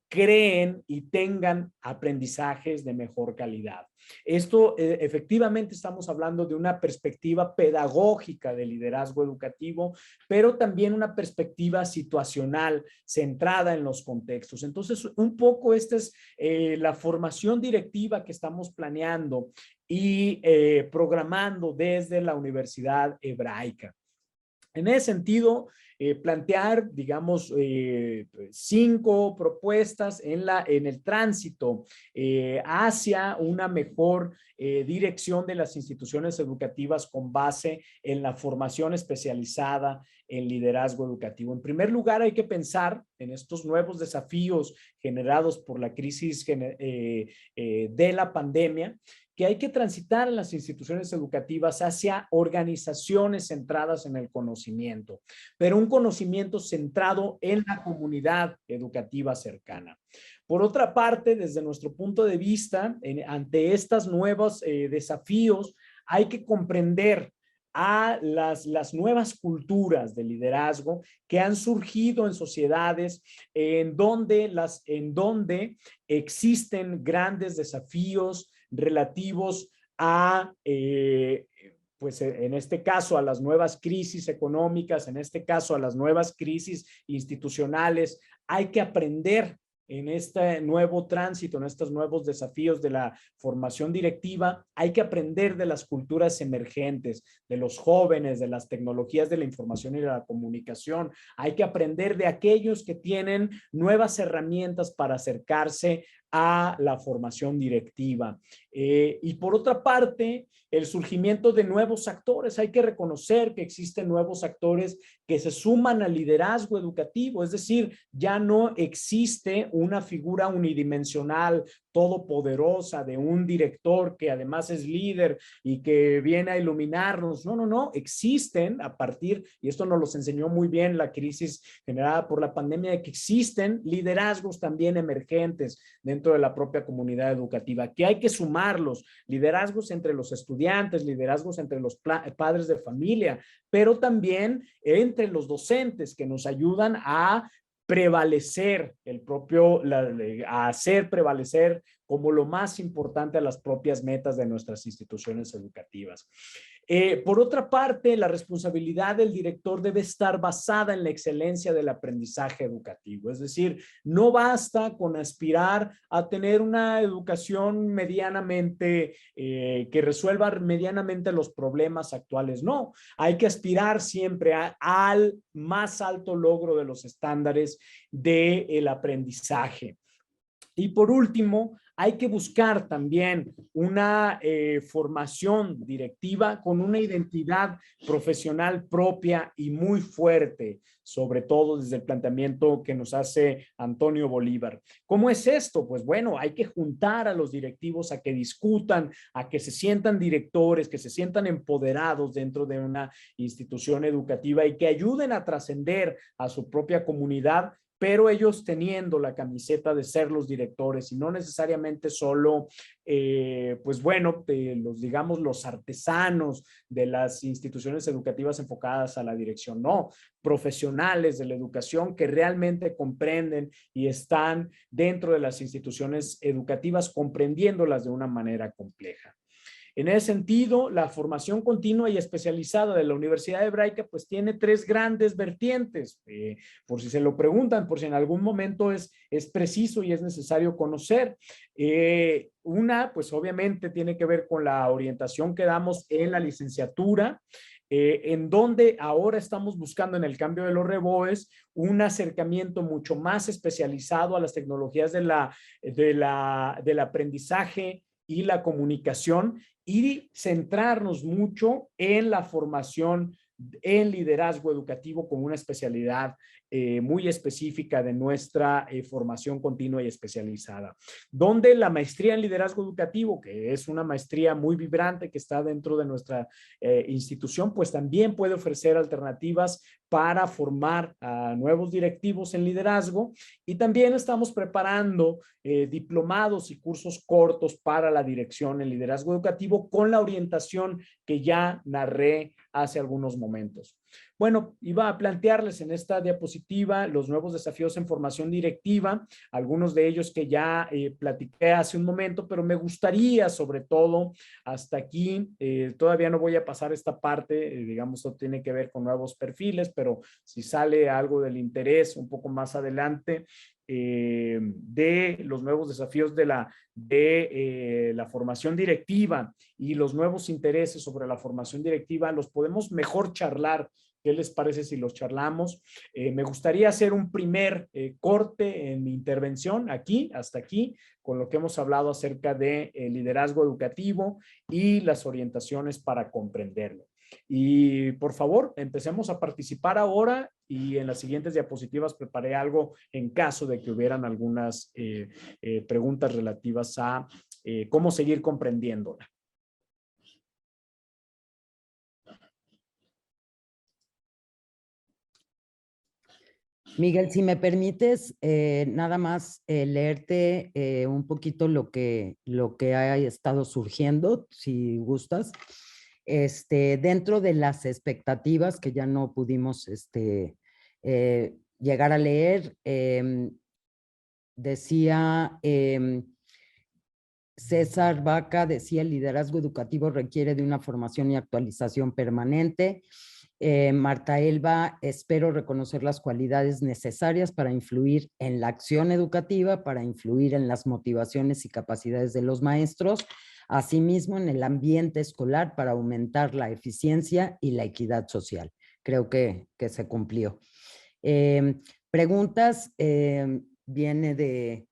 creen y tengan aprendizajes de mejor calidad. Esto efectivamente estamos hablando de una perspectiva pedagógica de liderazgo educativo, pero también una perspectiva situacional centrada en los contextos. Entonces, un poco esta es la formación directiva que estamos planeando y programando desde la Universidad Hebraica. En ese sentido, plantear, digamos, 5 propuestas en el tránsito hacia una mejor dirección de las instituciones educativas con base en la formación especializada en liderazgo educativo. En primer lugar, hay que pensar en estos nuevos desafíos generados por la crisis de la pandemia, que hay que transitar en las instituciones educativas hacia organizaciones centradas en el conocimiento, pero un conocimiento centrado en la comunidad educativa cercana. Por otra parte, desde nuestro punto de vista, ante estos nuevos desafíos, hay que comprender a las nuevas culturas de liderazgo que han surgido en sociedades en donde existen grandes desafíos relativos a, pues en este caso, a las nuevas crisis económicas, en este caso a las nuevas crisis institucionales. Hay que aprender en este nuevo tránsito, en estos nuevos desafíos de la formación directiva, hay que aprender de las culturas emergentes, de los jóvenes, de las tecnologías de la información y de la comunicación. Hay que aprender de aquellos que tienen nuevas herramientas para acercarse a la formación directiva. Y por otra parte, el surgimiento de nuevos actores. Hay que reconocer que existen nuevos actores que se suman al liderazgo educativo, es decir, ya no existe una figura unidimensional, todopoderosa de un director que además es líder y que viene a iluminarnos. No, existen a partir, y esto nos los enseñó muy bien la crisis generada por la pandemia, de que existen liderazgos también emergentes dentro de la propia comunidad educativa, que hay que sumarlos, liderazgos entre los estudiantes, liderazgos entre los padres de familia, pero también entre los docentes que nos ayudan a prevalecer a hacer prevalecer como lo más importante a las propias metas de nuestras instituciones educativas. Por otra parte, la responsabilidad del director debe estar basada en la excelencia del aprendizaje educativo. Es decir, no basta con aspirar a tener una educación medianamente, que resuelva medianamente los problemas actuales. No, hay que aspirar siempre al más alto logro de los estándares del aprendizaje. Y por último, hay que buscar también una formación directiva con una identidad profesional propia y muy fuerte, sobre todo desde el planteamiento que nos hace Antonio Bolívar. ¿Cómo es esto? Pues bueno, hay que juntar a los directivos a que discutan, a que se sientan directores, que se sientan empoderados dentro de una institución educativa y que ayuden a trascender a su propia comunidad, pero ellos teniendo la camiseta de ser los directores y no necesariamente solo, pues bueno, digamos los artesanos de las instituciones educativas enfocadas a la dirección, no, profesionales de la educación que realmente comprenden y están dentro de las instituciones educativas comprendiéndolas de una manera compleja. En ese sentido, la formación continua y especializada de la Universidad Hebraica pues tiene 3 grandes vertientes. Por si se lo preguntan, por si en algún momento es preciso y es necesario conocer. Una, pues obviamente tiene que ver con la orientación que damos en la licenciatura, en donde ahora estamos buscando en el cambio de los reboes un acercamiento mucho más especializado a las tecnologías del aprendizaje y la comunicación y centrarnos mucho en la formación en liderazgo educativo con una especialidad muy específica de nuestra formación continua y especializada. Donde la maestría en liderazgo educativo, que es una maestría muy vibrante que está dentro de nuestra institución, pues también puede ofrecer alternativas para formar a nuevos directivos en liderazgo, y también estamos preparando diplomados y cursos cortos para la dirección en liderazgo educativo con la orientación que ya narré hace algunos momentos. Bueno, iba a plantearles en esta diapositiva los nuevos desafíos en formación directiva, algunos de ellos que ya platiqué hace un momento, pero me gustaría sobre todo hasta aquí, todavía no voy a pasar esta parte, digamos, esto tiene que ver con nuevos perfiles, pero si sale algo del interés un poco más adelante, de los nuevos desafíos de la formación directiva y los nuevos intereses sobre la formación directiva, los podemos mejor charlar. ¿Qué les parece si los charlamos? Me gustaría hacer un primer corte en mi intervención aquí, hasta aquí, con lo que hemos hablado acerca de liderazgo educativo y las orientaciones para comprenderlo. Y por favor, empecemos a participar ahora, y en las siguientes diapositivas preparé algo en caso de que hubieran algunas preguntas relativas a cómo seguir comprendiéndola. Miguel, si me permites, nada más leerte un poquito lo que ha estado surgiendo, si gustas. Dentro de las expectativas que ya no pudimos llegar a leer, decía César Vaca, decía: el liderazgo educativo requiere de una formación y actualización permanente. Marta Elba: espero reconocer las cualidades necesarias para influir en la acción educativa, para influir en las motivaciones y capacidades de los maestros, asimismo en el ambiente escolar para aumentar la eficiencia y la equidad social. Creo que se cumplió. Preguntas, viene de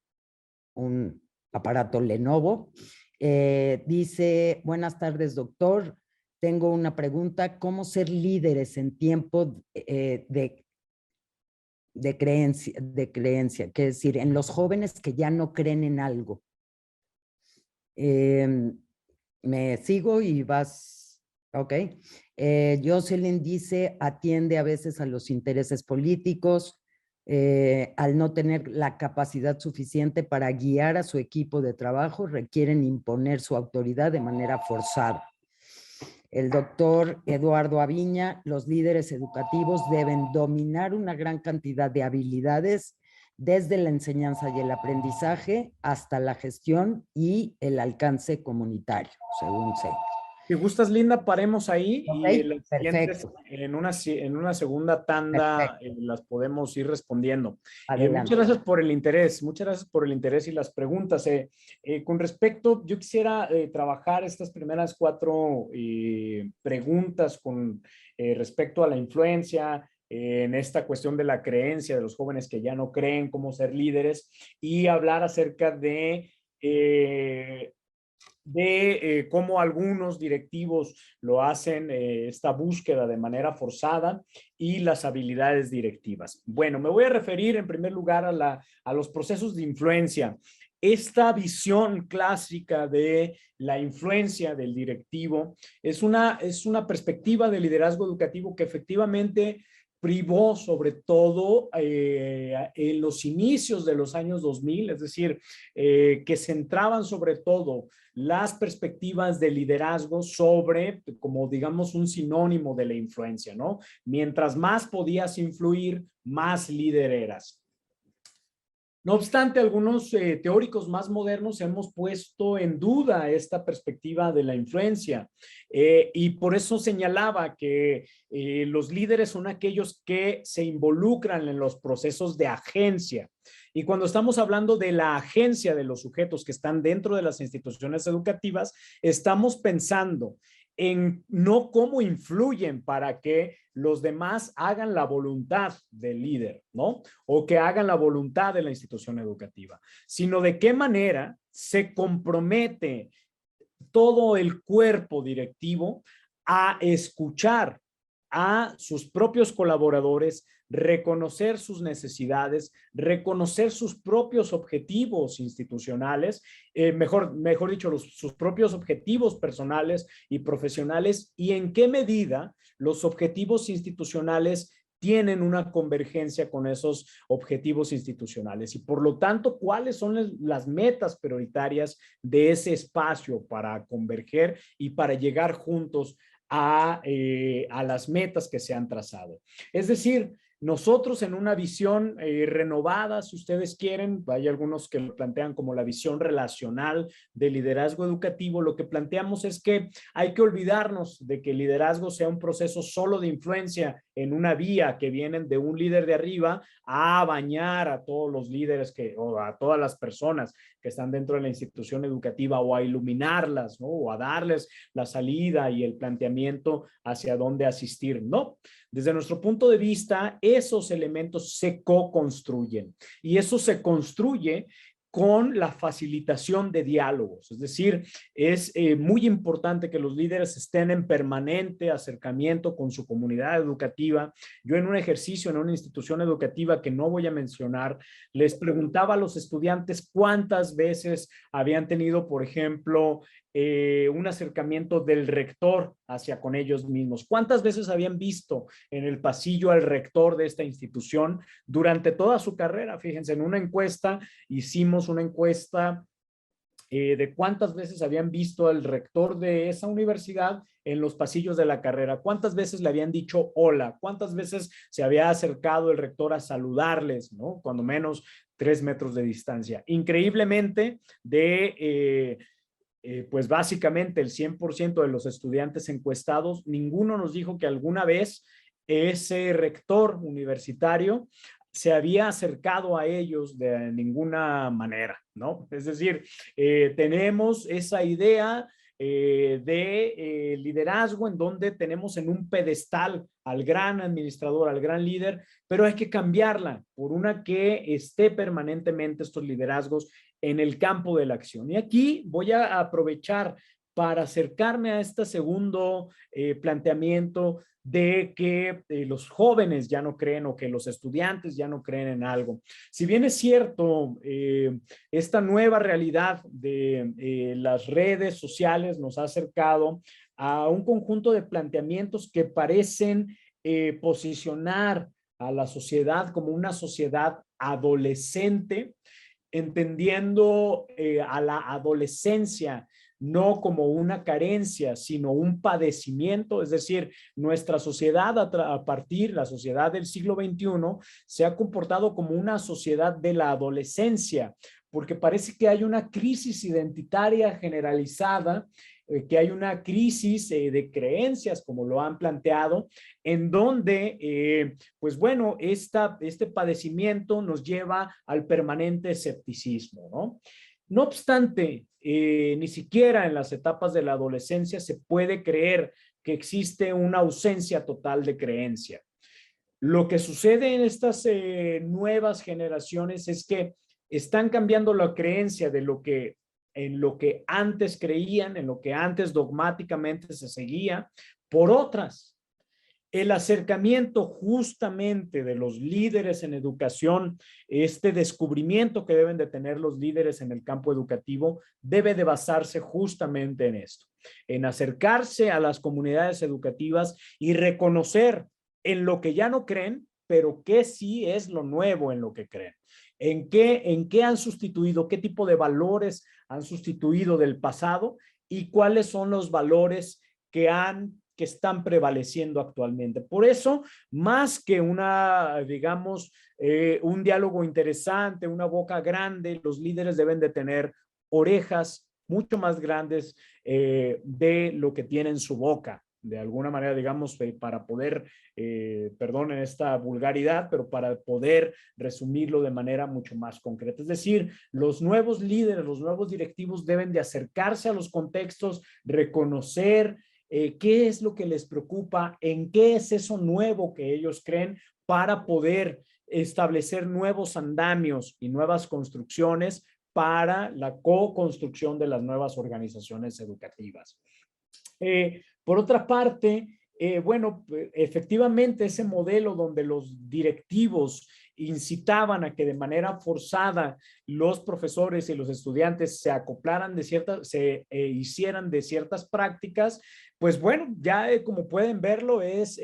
un aparato Lenovo. Dice: buenas tardes, doctor. Tengo una pregunta: ¿cómo ser líderes en tiempo de creencia? Que es decir, en los jóvenes que ya no creen en algo. Me sigo y vas, ok. Jocelyn dice: atiende a veces a los intereses políticos, al no tener la capacidad suficiente para guiar a su equipo de trabajo, requieren imponer su autoridad de manera forzada. El doctor Eduardo Aviña: los líderes educativos deben dominar una gran cantidad de habilidades, desde la enseñanza y el aprendizaje hasta la gestión y el alcance comunitario, según sé. Si gustas, Linda, paremos ahí, Okay, y las siguientes, en una segunda tanda las podemos ir respondiendo. Muchas gracias por el interés, y las preguntas. Con respecto, yo quisiera trabajar estas primeras 4 preguntas con respecto a la influencia, en esta cuestión de la creencia de los jóvenes que ya no creen cómo ser líderes, y hablar acerca de cómo algunos directivos lo hacen, esta búsqueda de manera forzada, y las habilidades directivas. Bueno, me voy a referir en primer lugar a los procesos de influencia. Esta visión clásica de la influencia del directivo es una perspectiva de liderazgo educativo que efectivamente privó sobre todo en los inicios de los años 2000, es decir, que centraban sobre todo las perspectivas de liderazgo sobre, como digamos, un sinónimo de la influencia, ¿no? Mientras más podías influir, más líder eras. No obstante, algunos teóricos más modernos hemos puesto en duda esta perspectiva de la influencia, y por eso señalaba que los líderes son aquellos que se involucran en los procesos de agencia. Y cuando estamos hablando de la agencia de los sujetos que están dentro de las instituciones educativas, estamos pensando en no cómo influyen para que los demás hagan la voluntad del líder, ¿no? O que hagan la voluntad de la institución educativa, sino de qué manera se compromete todo el cuerpo directivo a escuchar a sus propios colaboradores, reconocer sus necesidades, reconocer sus propios objetivos institucionales, mejor dicho, sus propios objetivos personales y profesionales, y en qué medida los objetivos institucionales tienen una convergencia con esos objetivos institucionales y por lo tanto, cuáles son las metas prioritarias de ese espacio para converger y para llegar juntos a las metas que se han trazado. Es decir, nosotros en una visión renovada, si ustedes quieren, hay algunos que lo plantean como la visión relacional de liderazgo educativo, lo que planteamos es que hay que olvidarnos de que el liderazgo sea un proceso solo de influencia en una vía que vienen de un líder de arriba a bañar a todos los líderes o a todas las personas que están dentro de la institución educativa o a iluminarlas, ¿no? O a darles la salida y el planteamiento hacia dónde asistir. No, desde nuestro punto de vista, esos elementos se co-construyen y eso se construye con la facilitación de diálogos. Es decir, es muy importante que los líderes estén en permanente acercamiento con su comunidad educativa. Yo en un ejercicio, en una institución educativa que no voy a mencionar, les preguntaba a los estudiantes cuántas veces habían tenido, por ejemplo, un acercamiento del rector hacia con ellos mismos. ¿Cuántas veces habían visto en el pasillo al rector de esta institución durante toda su carrera? Fíjense, en una encuesta hicimos una encuesta de cuántas veces habían visto al rector de esa universidad en los pasillos de la carrera, cuántas veces le habían dicho hola, cuántas veces se había acercado el rector a saludarles, ¿no? Cuando menos 3 metros de distancia. Increíblemente, pues básicamente el 100% de los estudiantes encuestados, ninguno nos dijo que alguna vez ese rector universitario se había acercado a ellos de ninguna manera, ¿no? Es decir, tenemos esa idea de liderazgo en donde tenemos en un pedestal al gran administrador, al gran líder, pero hay que cambiarla por una que esté permanentemente estos liderazgos en el campo de la acción. Y aquí voy a aprovechar para acercarme a este segundo planteamiento de que los jóvenes ya no creen o que los estudiantes ya no creen en algo. Si bien es cierto, esta nueva realidad de las redes sociales nos ha acercado a un conjunto de planteamientos que parecen posicionar a la sociedad como una sociedad adolescente, entendiendo a la adolescencia no como una carencia, sino un padecimiento. Es decir, nuestra sociedad la sociedad del siglo XXI se ha comportado como una sociedad de la adolescencia, porque parece que hay una crisis identitaria generalizada, que hay una crisis de creencias, como lo han planteado, en donde, pues bueno, este padecimiento nos lleva al permanente escepticismo, ¿no? No obstante, ni siquiera en las etapas de la adolescencia se puede creer que existe una ausencia total de creencia. Lo que sucede en estas nuevas generaciones es que están cambiando la creencia de en lo que antes creían, en lo que antes dogmáticamente se seguía, por otras. El acercamiento justamente de los líderes en educación, este descubrimiento que deben de tener los líderes en el campo educativo, debe de basarse justamente en esto, en acercarse a las comunidades educativas y reconocer en lo que ya no creen, pero que sí es lo nuevo en lo que creen. ¿En qué han sustituido? ¿Qué tipo de valores han sustituido del pasado? ¿Y cuáles son los valores que están prevaleciendo actualmente? Por eso, más que digamos, un diálogo interesante, una boca grande, los líderes deben de tener orejas mucho más grandes de lo que tiene en su boca. De alguna manera, digamos, para poder, perdonen esta vulgaridad, pero para poder resumirlo de manera mucho más concreta. Es decir, los nuevos líderes, los nuevos directivos deben de acercarse a los contextos, reconocer qué es lo que les preocupa, en qué es eso nuevo que ellos creen para poder establecer nuevos andamios y nuevas construcciones para la co-construcción de las nuevas organizaciones educativas. Por otra parte, bueno, efectivamente ese modelo donde los directivos incitaban a que de manera forzada los profesores y los estudiantes se acoplaran de ciertas, hicieran de ciertas prácticas, pues bueno, ya como pueden verlo es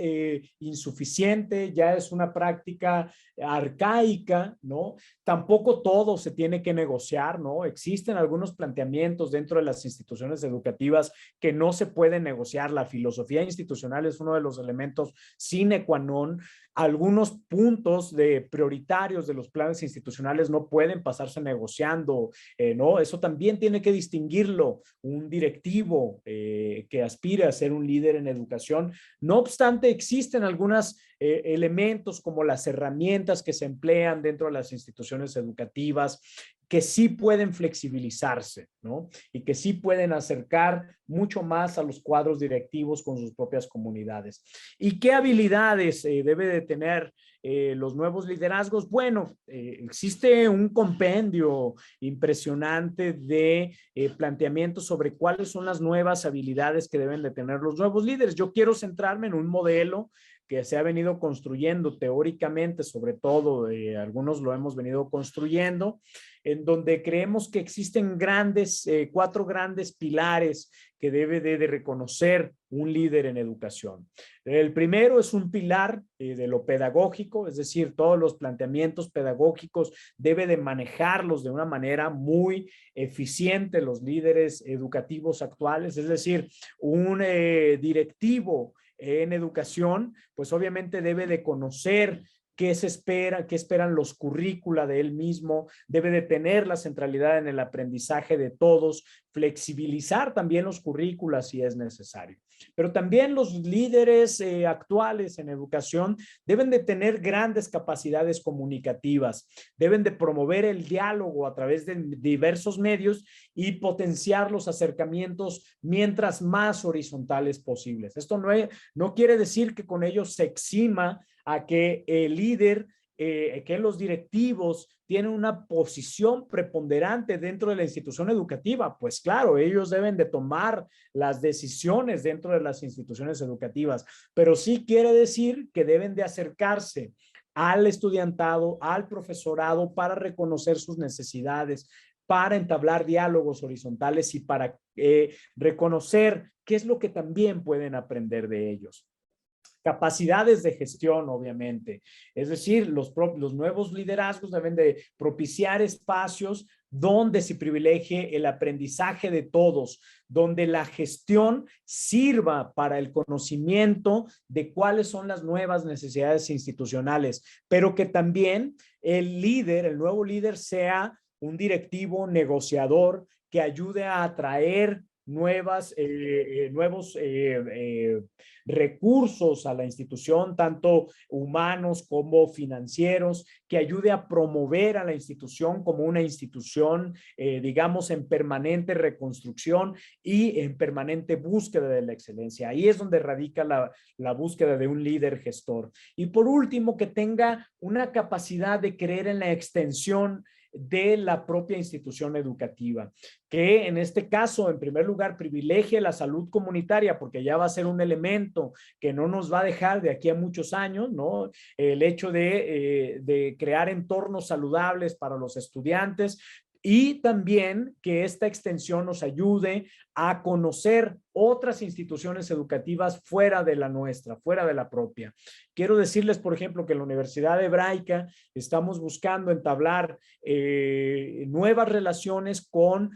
insuficiente, ya es una práctica arcaica, ¿no? Tampoco todo se tiene que negociar, ¿no? Existen algunos planteamientos dentro de las instituciones educativas que no se pueden negociar. La filosofía institucional es uno de los elementos sine qua non. Algunos puntos prioritarios de los planes institucionales no pueden pasarse negociando, ¿no? Eso también tiene que distinguirlo un directivo que aspire a ser un líder en educación. No obstante, existen algunos elementos como las herramientas que se emplean dentro de las instituciones educativas que sí pueden flexibilizarse, ¿no? Y que sí pueden acercar mucho más a los cuadros directivos con sus propias comunidades. ¿Y qué habilidades debe de tener los nuevos liderazgos? Bueno, existe un compendio impresionante de planteamientos sobre cuáles son las nuevas habilidades que deben de tener los nuevos líderes. Yo quiero centrarme en un modelo que se ha venido construyendo teóricamente, sobre todo, algunos lo hemos venido construyendo, en donde creemos que existen cuatro grandes pilares que debe de reconocer un líder en educación. El primero es un pilar de lo pedagógico, es decir, todos los planteamientos pedagógicos debe de manejarlos de una manera muy eficiente los líderes educativos actuales, es decir, un directivo en educación, pues obviamente debe de conocer qué se espera, qué esperan los currícula de él mismo, debe de tener la centralidad en el aprendizaje de todos, flexibilizar también los currículas si es necesario. Pero también los líderes actuales en educación deben de tener grandes capacidades comunicativas, deben de promover el diálogo a través de diversos medios y potenciar los acercamientos mientras más horizontales posibles. Esto no quiere decir que con ello se exima a que el líder, que los directivos tienen una posición preponderante dentro de la institución educativa. Pues claro, ellos deben de tomar las decisiones dentro de las instituciones educativas, pero sí quiere decir que deben de acercarse al estudiantado, al profesorado para reconocer sus necesidades, para entablar diálogos horizontales y para reconocer qué es lo que también pueden aprender de ellos. Capacidades de gestión, obviamente. Es decir, los nuevos liderazgos deben de propiciar espacios donde se privilegie el aprendizaje de todos, donde la gestión sirva para el conocimiento de cuáles son las nuevas necesidades institucionales, pero que también el nuevo líder sea un directivo negociador que ayude a atraer nuevos recursos a la institución, tanto humanos como financieros, que ayude a promover a la institución como una institución, digamos, en permanente reconstrucción y en permanente búsqueda de la excelencia. Ahí es donde radica la búsqueda de un líder gestor. Y por último, que tenga una capacidad de creer en la extensión de la propia institución educativa, que en este caso, en primer lugar, privilegie la salud comunitaria, porque ya va a ser un elemento que no nos va a dejar de aquí a muchos años, ¿no? El hecho de crear entornos saludables para los estudiantes, y también que esta extensión nos ayude a conocer otras instituciones educativas fuera de la nuestra, fuera de la propia. Quiero decirles, por ejemplo, que en la Universidad Hebraica estamos buscando entablar nuevas relaciones con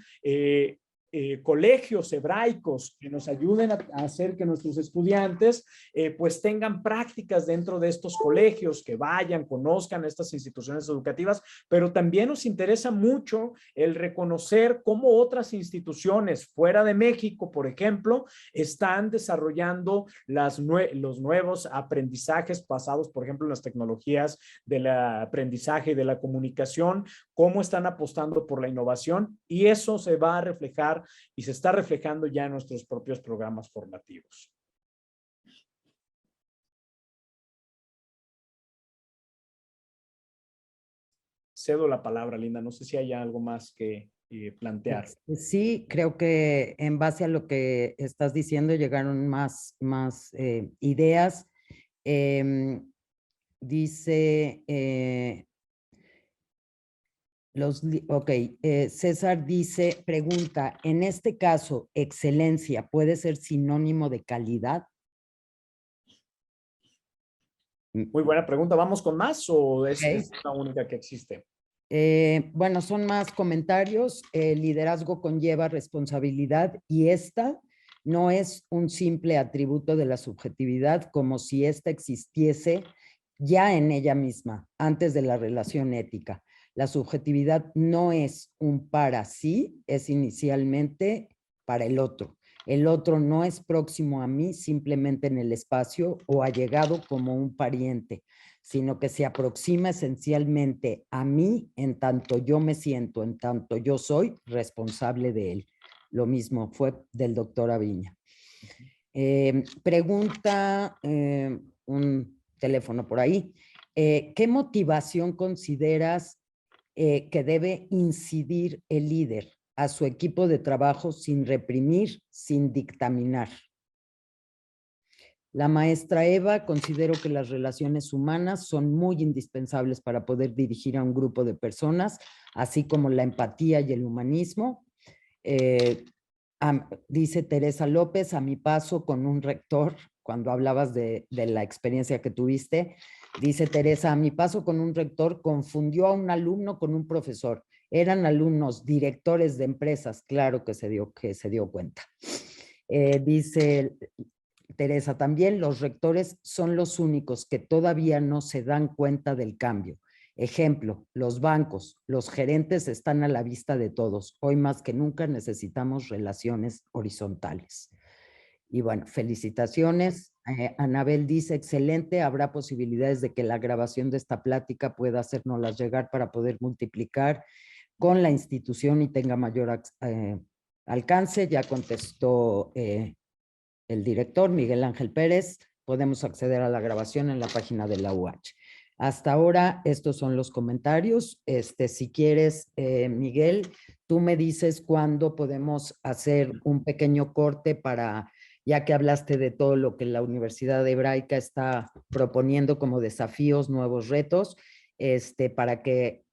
colegios hebraicos que nos ayuden a hacer que nuestros estudiantes pues tengan prácticas dentro de estos colegios, que vayan, conozcan estas instituciones educativas, pero también nos interesa mucho el reconocer cómo otras instituciones fuera de México, por ejemplo, están desarrollando los nuevos aprendizajes basados, por ejemplo, en las tecnologías del aprendizaje y de la comunicación, cómo están apostando por la innovación, y eso se va a reflejar y se está reflejando ya en nuestros propios programas formativos. cedo la palabra, Linda. No sé si hay algo más que plantear. Sí, creo que en base a lo que estás diciendo llegaron más ideas. Dice, César dice, pregunta, en este caso, excelencia puede ser sinónimo de calidad. Muy buena pregunta. ¿Vamos con más o es la única que existe? Bueno, son más comentarios. El liderazgo conlleva responsabilidad y esta no es un simple atributo de la subjetividad, como si ésta existiese ya en ella misma, antes de la relación ética. La subjetividad no es un para sí, es inicialmente para el otro. El otro no es próximo a mí simplemente en el espacio o allegado como un pariente, sino que se aproxima esencialmente a mí en tanto yo me siento, en tanto yo soy responsable de él. Lo mismo fue del doctor Aviña. Pregunta un teléfono por ahí. ¿Qué motivación consideras que debe incidir el líder a su equipo de trabajo sin reprimir, sin dictaminar? La maestra Eva, considero que las relaciones humanas son muy indispensables para poder dirigir a un grupo de personas, así como la empatía y el humanismo. Dice Teresa López, a mi paso con un rector, cuando hablabas de la experiencia que tuviste, dice Teresa, a mi paso con un rector confundió a un alumno con un profesor. Eran alumnos directores de empresas, claro que se dio cuenta. Dice Teresa también, los rectores son los únicos que todavía no se dan cuenta del cambio. Ejemplo, los bancos, los gerentes están a la vista de todos. Hoy más que nunca necesitamos relaciones horizontales. Y bueno, felicitaciones. Anabel dice, excelente, habrá posibilidades de que la grabación de esta plática pueda hacérnoslas llegar para poder multiplicar con la institución y tenga mayor alcance. Ya contestó el director Miguel Ángel Pérez. Podemos acceder a la grabación en la página de la UH. Hasta ahora, estos son los comentarios. Si quieres, Miguel, tú me dices cuándo podemos hacer un pequeño corte para, ya que hablaste de todo lo que la Universidad Hebraica está proponiendo como desafíos, nuevos retos, para que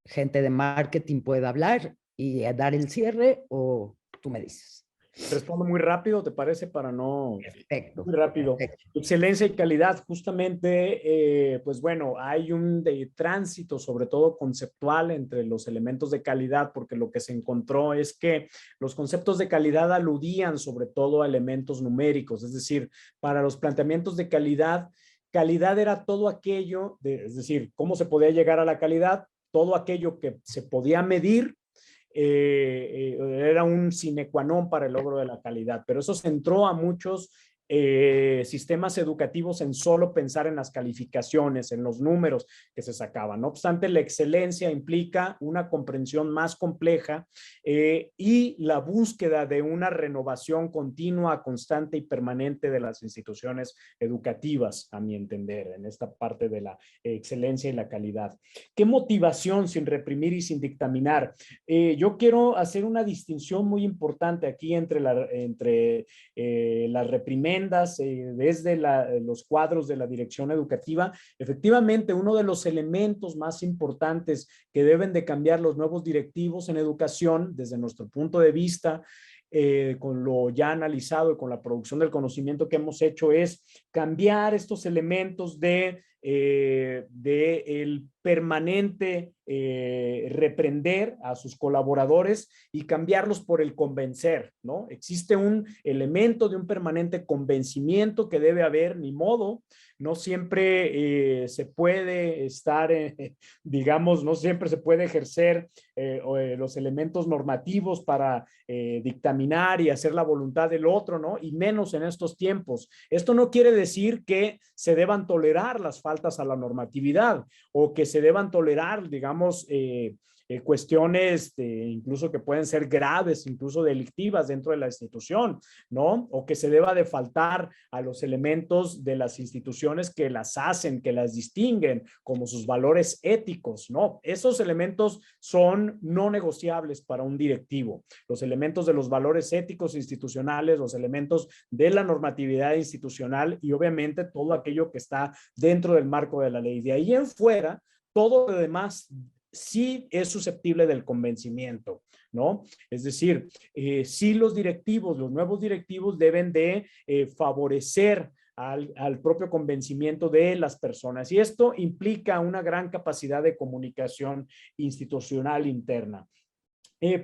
gente de marketing pueda hablar y dar el cierre, o tú me dices. Respondo muy rápido, ¿te parece? Para no... Perfecto. Muy rápido. Perfecto. Excelencia y calidad. Justamente, pues bueno, hay un tránsito, sobre todo conceptual, entre los elementos de calidad, porque lo que se encontró es que los conceptos de calidad aludían sobre todo a elementos numéricos. Es decir, para los planteamientos de calidad, calidad era todo aquello, es decir, cómo se podía llegar a la calidad, todo aquello que se podía medir, era un sine qua non para el logro de la calidad, pero eso centró a muchos sistemas educativos en solo pensar en las calificaciones, en los números que se sacaban. No obstante, la excelencia implica una comprensión más compleja y la búsqueda de una renovación continua, constante y permanente de las instituciones educativas, a mi entender, en esta parte de la excelencia y la calidad. ¿Qué motivación sin reprimir y sin dictaminar? Yo quiero hacer una distinción muy importante aquí entre las reprimendas, desde los cuadros de la dirección educativa. Efectivamente, uno de los elementos más importantes que deben de cambiar los nuevos directivos en educación, desde nuestro punto de vista, con lo ya analizado y con la producción del conocimiento que hemos hecho, es cambiar estos elementos de el permanente reprender a sus colaboradores y cambiarlos por el convencer, ¿no? Existe un elemento de un permanente convencimiento que debe haber, ni modo, no siempre se puede estar, digamos, no siempre se puede ejercer los elementos normativos para dictaminar y hacer la voluntad del otro, ¿no? Y menos en estos tiempos. Esto no quiere decir que se deban tolerar las faltas a la normatividad o que se deban tolerar, digamos, cuestiones incluso que pueden ser graves, incluso delictivas dentro de la institución, ¿no? O que se deba de faltar a los elementos de las instituciones que las hacen, que las distinguen, como sus valores éticos, ¿no? Esos elementos son no negociables para un directivo. Los elementos de los valores éticos institucionales, los elementos de la normatividad institucional y obviamente todo aquello que está dentro del marco de la ley. De ahí en fuera, todo lo demás sí es susceptible del convencimiento, ¿no? Es decir, sí los directivos, los nuevos directivos deben de favorecer al propio convencimiento de las personas. Y esto implica una gran capacidad de comunicación institucional interna.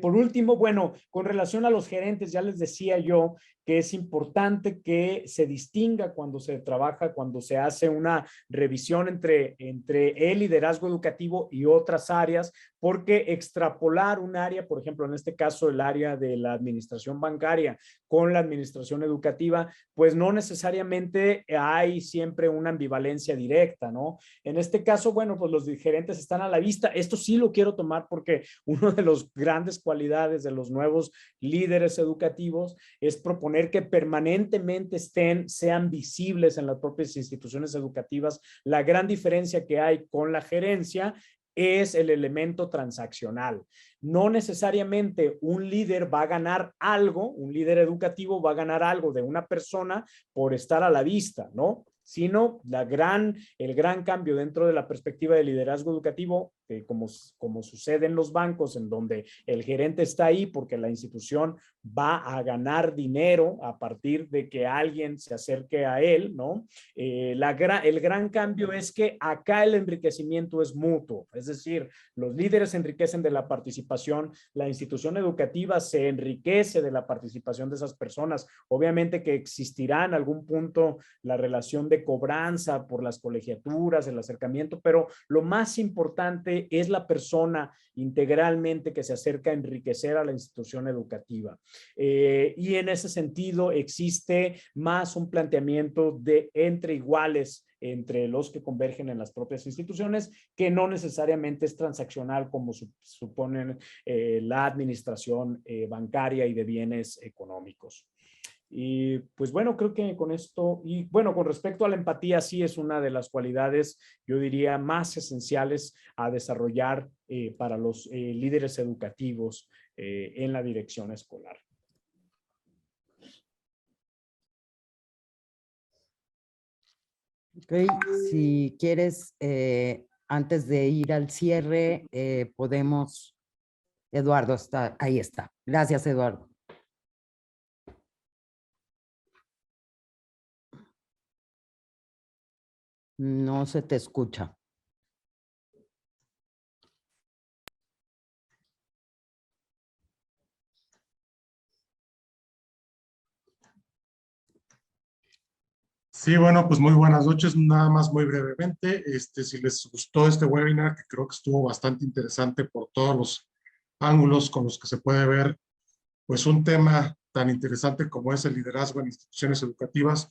Por último, bueno, con relación a los gerentes, ya les decía yo que es importante que se distinga cuando se trabaja, cuando se hace una revisión entre el liderazgo educativo y otras áreas, porque extrapolar un área, por ejemplo, en este caso el área de la administración bancaria con la administración educativa, pues no necesariamente hay siempre una ambivalencia directa, ¿no? En este caso, bueno, pues los gerentes están a la vista. Esto sí lo quiero tomar porque uno de los grandes cualidades de los nuevos líderes educativos es proponer que permanentemente sean visibles en las propias instituciones educativas. La gran diferencia que hay con la gerencia es el elemento transaccional. No necesariamente un líder va a ganar algo, un líder educativo va a ganar algo de una persona por estar a la vista, ¿no? Sino el gran cambio dentro de la perspectiva de liderazgo educativo, como sucede en los bancos, en donde el gerente está ahí porque la institución va a ganar dinero a partir de que alguien se acerque a él, ¿no? El gran cambio es que acá el enriquecimiento es mutuo, es decir, los líderes se enriquecen de la participación, la institución educativa se enriquece de la participación de esas personas. Obviamente que existirá en algún punto la relación de cobranza por las colegiaturas, el acercamiento, pero lo más importante es la persona integralmente que se acerca a enriquecer a la institución educativa. Y en ese sentido existe más un planteamiento de entre iguales entre los que convergen en las propias instituciones, que no necesariamente es transaccional como suponen la administración bancaria y de bienes económicos. Y pues bueno, creo que con esto, y bueno, con respecto a la empatía, sí es una de las cualidades, yo diría, más esenciales a desarrollar para los líderes educativos en la dirección escolar. Ok, si quieres, antes de ir al cierre, podemos, Eduardo, ahí está. Gracias, Eduardo. No se te escucha. Sí, bueno, pues muy buenas noches. Nada más muy brevemente, si les gustó este webinar, que creo que estuvo bastante interesante por todos los ángulos con los que se puede ver, pues un tema tan interesante como es el liderazgo en instituciones educativas,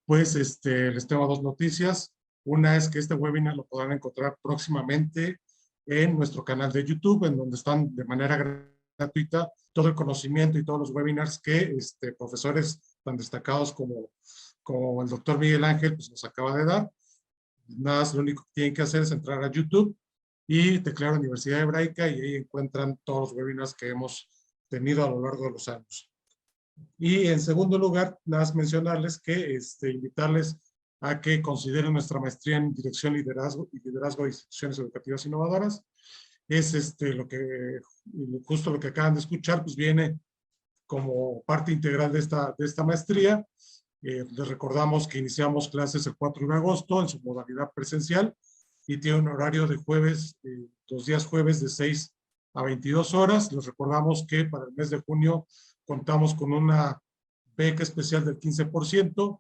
pues les tengo dos noticias. Una es que este webinar lo podrán encontrar próximamente en nuestro canal de YouTube, en donde están de manera gratuita todo el conocimiento y todos los webinars que profesores tan destacados como el doctor Miguel Ángel pues, nos acaba de dar. Nada más lo único que tienen que hacer es entrar a YouTube y teclear Universidad Hebraica y ahí encuentran todos los webinars que hemos tenido a lo largo de los años. Y en segundo lugar, nada más mencionarles que invitarles a que consideren nuestra maestría en Dirección, Liderazgo y Liderazgo de Instituciones Educativas Innovadoras. Es justo lo que acaban de escuchar, pues viene como parte integral de esta maestría. Les recordamos que iniciamos clases el 4 de agosto en su modalidad presencial y tiene un horario de jueves, los días jueves de 6 a 22 horas. Les recordamos que para el mes de junio contamos con una beca especial del 15%.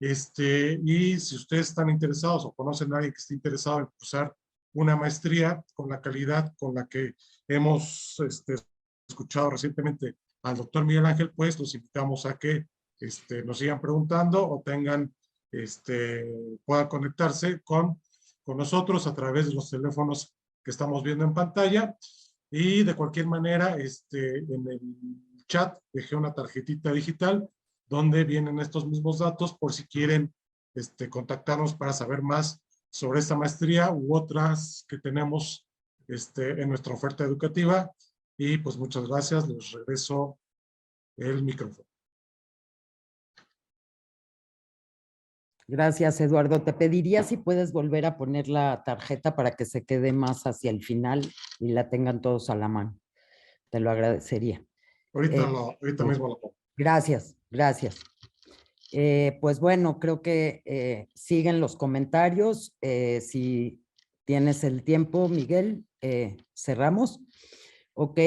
Y si ustedes están interesados o conocen a alguien que esté interesado en cursar una maestría con la calidad con la que hemos escuchado recientemente al doctor Miguel Ángel, pues los invitamos a que nos sigan preguntando o tengan, puedan conectarse con nosotros a través de los teléfonos que estamos viendo en pantalla. Y de cualquier manera, en el chat dejé una tarjetita digital donde vienen estos mismos datos por si quieren contactarnos para saber más sobre esta maestría u otras que tenemos en nuestra oferta educativa. Y pues muchas gracias, les regreso el micrófono. Gracias, Eduardo. Te pediría si puedes volver a poner la tarjeta para que se quede más hacia el final y la tengan todos a la mano. Te lo agradecería. Ahorita mismo la pongo. Gracias, gracias. Pues bueno, creo que siguen los comentarios. Si tienes el tiempo, Miguel, cerramos. Ok.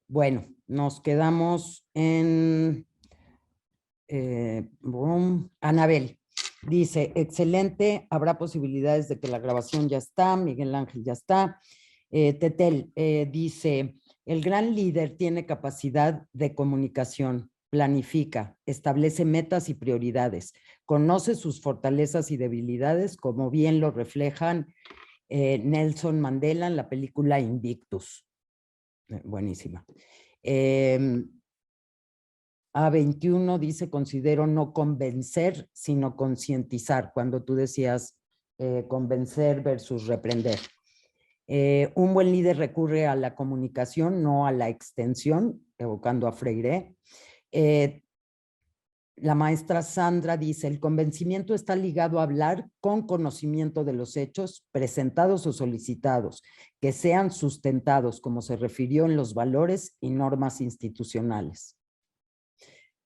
Bueno, nos quedamos en... Anabel dice, excelente, habrá posibilidades de que la grabación ya está, Miguel Ángel ya está. Tetel dice, el gran líder tiene capacidad de comunicación, planifica, establece metas y prioridades, conoce sus fortalezas y debilidades, como bien lo reflejan Nelson Mandela en la película Invictus. Buenísima. A21 dice, considero no convencer, sino concientizar, cuando tú decías convencer versus reprender. Un buen líder recurre a la comunicación, no a la extensión, evocando a Freire. La maestra Sandra dice, el convencimiento está ligado a hablar con conocimiento de los hechos presentados o solicitados, que sean sustentados, como se refirió en los valores y normas institucionales.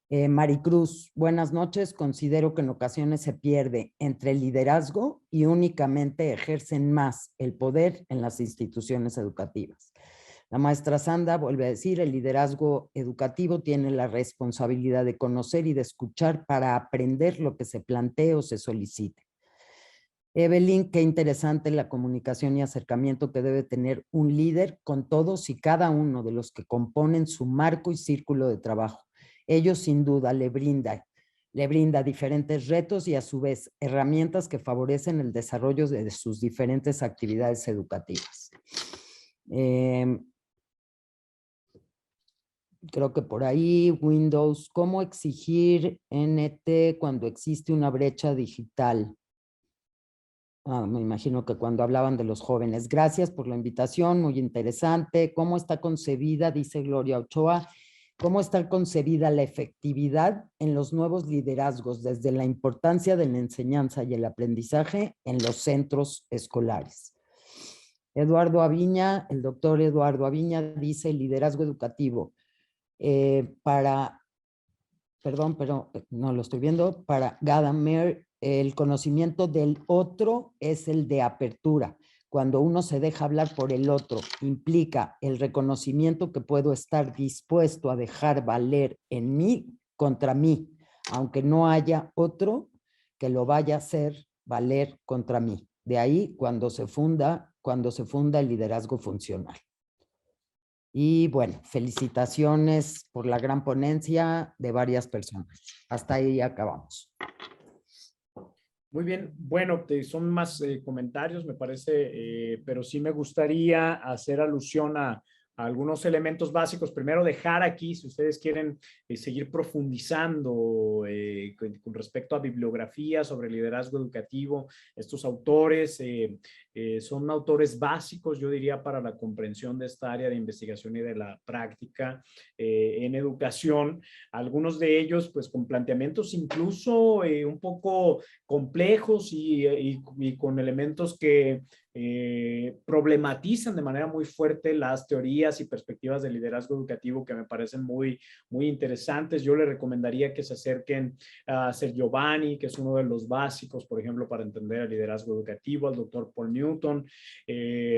Maricruz, buenas noches. Considero que en ocasiones se pierde entre el liderazgo y únicamente ejercen más el poder en las instituciones educativas. La maestra Sandra vuelve a decir, el liderazgo educativo tiene la responsabilidad de conocer y de escuchar para aprender lo que se plantee o se solicite. Evelyn, qué interesante la comunicación y acercamiento que debe tener un líder con todos y cada uno de los que componen su marco y círculo de trabajo. Ello sin duda le brinda diferentes retos y a su vez herramientas que favorecen el desarrollo de sus diferentes actividades educativas. Creo que por ahí, Windows, ¿cómo exigir NT cuando existe una brecha digital? Me imagino que cuando hablaban de los jóvenes. Gracias por la invitación, muy interesante. ¿Cómo está concebida, dice Gloria Ochoa, cómo está concebida la efectividad en los nuevos liderazgos desde la importancia de la enseñanza y el aprendizaje en los centros escolares? Eduardo Aviña, el doctor Eduardo Aviña dice liderazgo educativo. Para Gadamer, el conocimiento del otro es el de apertura. Cuando uno se deja hablar por el otro, implica el reconocimiento que puedo estar dispuesto a dejar valer en mí contra mí, aunque no haya otro que lo vaya a hacer valer contra mí. De ahí cuando se funda el liderazgo funcional. Y bueno, felicitaciones por la gran ponencia de varias personas. Hasta ahí acabamos. Muy bien, bueno, son más comentarios, me parece, pero sí me gustaría hacer alusión a algunos elementos básicos. Primero, dejar aquí, si ustedes quieren seguir profundizando con respecto a bibliografía sobre liderazgo educativo, estos autores son autores básicos, yo diría, para la comprensión de esta área de investigación y de la práctica en educación. Algunos de ellos, pues, con planteamientos incluso un poco complejos y con elementos que problematizan de manera muy fuerte las teorías y perspectivas de liderazgo educativo que me parecen muy interesantes. Yo les recomendaría que se acerquen a Ser Giovanni, que es uno de los básicos, por ejemplo, para entender el liderazgo educativo, al doctor Paul Newton,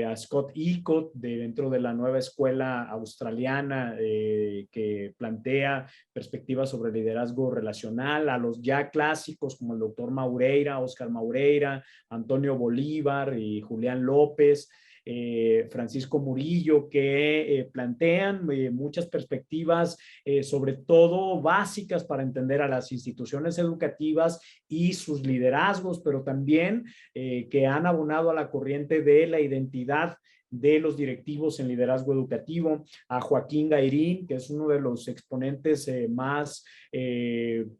a Scott Icot, dentro de la nueva escuela australiana que plantea perspectivas sobre liderazgo relacional, a los ya clásicos como el doctor Maureira, Oscar Maureira, Antonio Bolívar y Julián López, Francisco Murillo, que plantean muchas perspectivas, sobre todo básicas para entender a las instituciones educativas y sus liderazgos, pero también que han abonado a la corriente de la identidad de los directivos en liderazgo educativo, a Joaquín Gairín, que es uno de los exponentes más,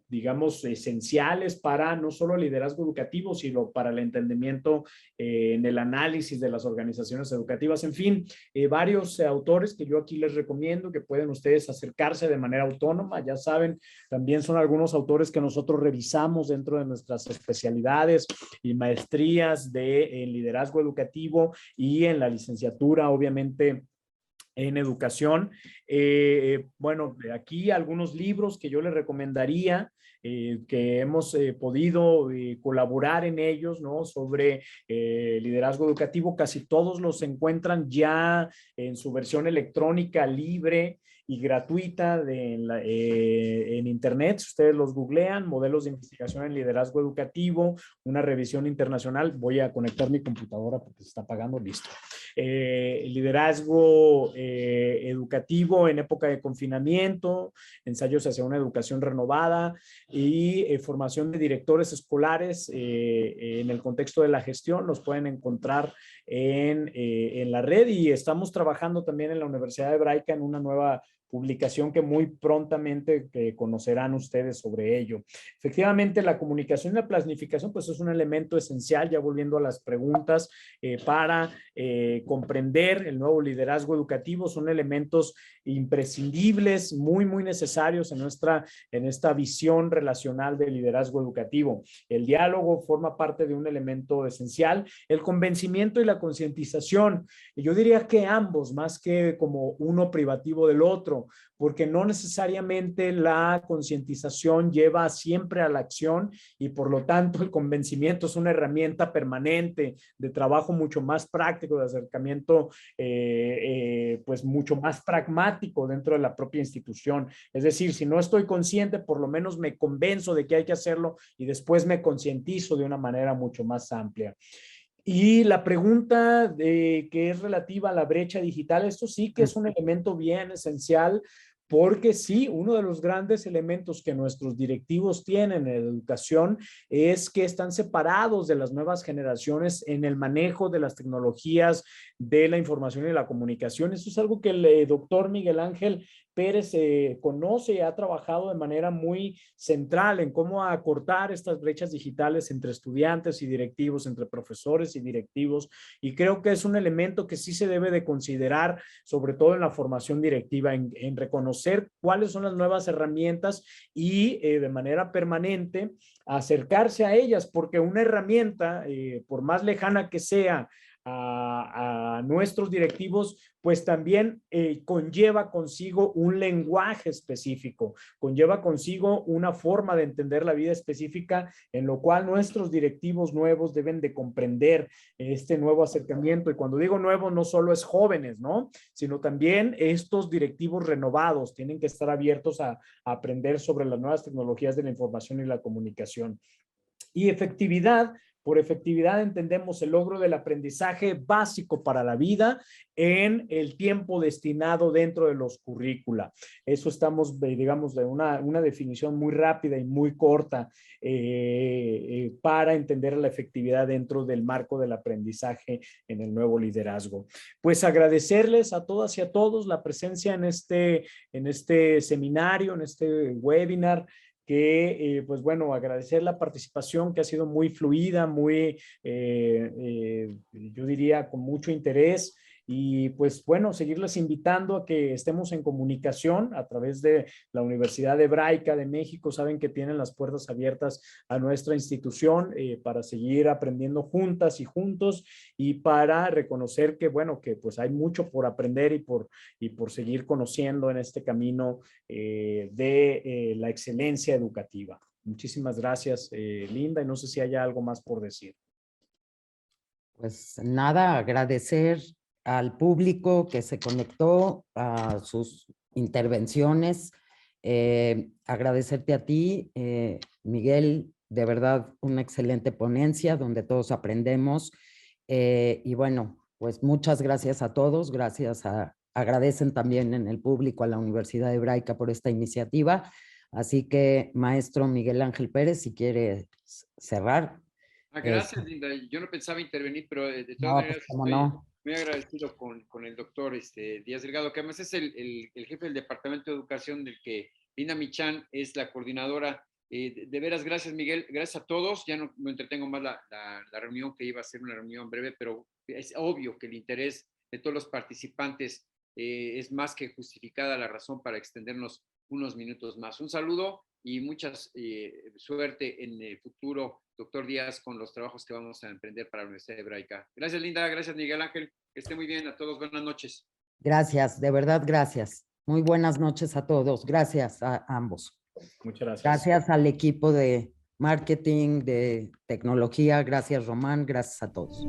digamos, esenciales para no solo el liderazgo educativo, sino para el entendimiento en el análisis de las organizaciones educativas. En fin, varios autores que yo aquí les recomiendo que pueden ustedes acercarse de manera autónoma. Ya saben, también son algunos autores que nosotros revisamos dentro de nuestras especialidades y maestrías de liderazgo educativo y en la licenciatura, obviamente, en educación. Bueno, aquí algunos libros que yo les recomendaría, que hemos podido colaborar en ellos, ¿no? Sobre liderazgo educativo. Casi todos los encuentran ya en su versión electrónica libre y gratuita en internet. Si ustedes los googlean, modelos de investigación en liderazgo educativo, una revisión internacional. Voy a conectar mi computadora porque se está apagando, listo. Liderazgo educativo en época de confinamiento, ensayos hacia una educación renovada y formación de directores escolares en el contexto de la gestión. Los pueden encontrar en la red, y estamos trabajando también en la Universidad Hebraica en una nueva publicación que muy prontamente conocerán ustedes sobre ello. Efectivamente, la comunicación y la planificación pues es un elemento esencial, ya volviendo a las preguntas, para comprender el nuevo liderazgo educativo. Son elementos imprescindibles, muy, muy necesarios en esta visión relacional del liderazgo educativo. El diálogo forma parte de un elemento esencial, el convencimiento y la concientización. Yo diría que ambos, más que como uno privativo del otro, porque no necesariamente la concientización lleva siempre a la acción, y por lo tanto el convencimiento es una herramienta permanente de trabajo mucho más práctico, de acercamiento pues mucho más pragmático dentro de la propia institución. Es decir, si no estoy consciente, por lo menos me convenzo de que hay que hacerlo y después me concientizo de una manera mucho más amplia. Y la pregunta que es relativa a la brecha digital, esto sí que es un elemento bien esencial, porque sí, uno de los grandes elementos que nuestros directivos tienen en educación es que están separados de las nuevas generaciones en el manejo de las tecnologías de la información y la comunicación. Eso es algo que el doctor Miguel Ángel Pérez conoce y ha trabajado de manera muy central en cómo acortar estas brechas digitales entre estudiantes y directivos, entre profesores y directivos, y creo que es un elemento que sí se debe de considerar, sobre todo en la formación directiva, en reconocer cuáles son las nuevas herramientas y de manera permanente acercarse a ellas, porque una herramienta, por más lejana que sea a nuestros directivos, pues también conlleva consigo un lenguaje específico, conlleva consigo una forma de entender la vida específica, en lo cual nuestros directivos nuevos deben de comprender este nuevo acercamiento. Y cuando digo nuevo, no solo es jóvenes, ¿no? Sino también estos directivos renovados tienen que estar abiertos a aprender sobre las nuevas tecnologías de la información y la comunicación. Y efectividad, por efectividad entendemos el logro del aprendizaje básico para la vida en el tiempo destinado dentro de los currícula. Eso estamos, digamos, de una definición muy rápida y muy corta para entender la efectividad dentro del marco del aprendizaje en el nuevo liderazgo. Pues agradecerles a todas y a todos la presencia en este seminario, en este webinar, que pues bueno, agradecer la participación que ha sido muy fluida, muy, yo diría, con mucho interés, y pues bueno, seguirles invitando a que estemos en comunicación a través de la Universidad Hebraica de México. Saben que tienen las puertas abiertas a nuestra institución para seguir aprendiendo juntas y juntos, y para reconocer que bueno, que pues hay mucho por aprender y por seguir conociendo en este camino de la excelencia educativa. Muchísimas gracias, Linda, y no sé si hay algo más por decir. Pues nada, agradecer al público que se conectó a sus intervenciones. Agradecerte a ti, Miguel, de verdad una excelente ponencia donde todos aprendemos. Y bueno, pues muchas gracias a todos, agradecen también en el público a la Universidad Hebraica por esta iniciativa. Así que, maestro Miguel Ángel Pérez, si quiere cerrar. Gracias, Linda. Yo no pensaba intervenir, pero de todas No, maneras pues, ¿cómo no? muy agradecido con el doctor Díaz Delgado, que además es el jefe del Departamento de Educación, del que Linda Michan es la coordinadora. De veras, gracias, Miguel. Gracias a todos. Ya no entretengo más la reunión, que iba a ser una reunión breve, pero es obvio que el interés de todos los participantes es más que justificada la razón para extendernos unos minutos más. Un saludo y mucha suerte en el futuro, doctor Díaz, con los trabajos que vamos a emprender para la Universidad Hebraica. Gracias, Linda. Gracias, Miguel Ángel. Que esté muy bien. A todos, buenas noches. Gracias, de verdad, gracias. Muy buenas noches a todos. Gracias a ambos. Muchas gracias. Gracias al equipo de marketing, de tecnología. Gracias, Román. Gracias a todos.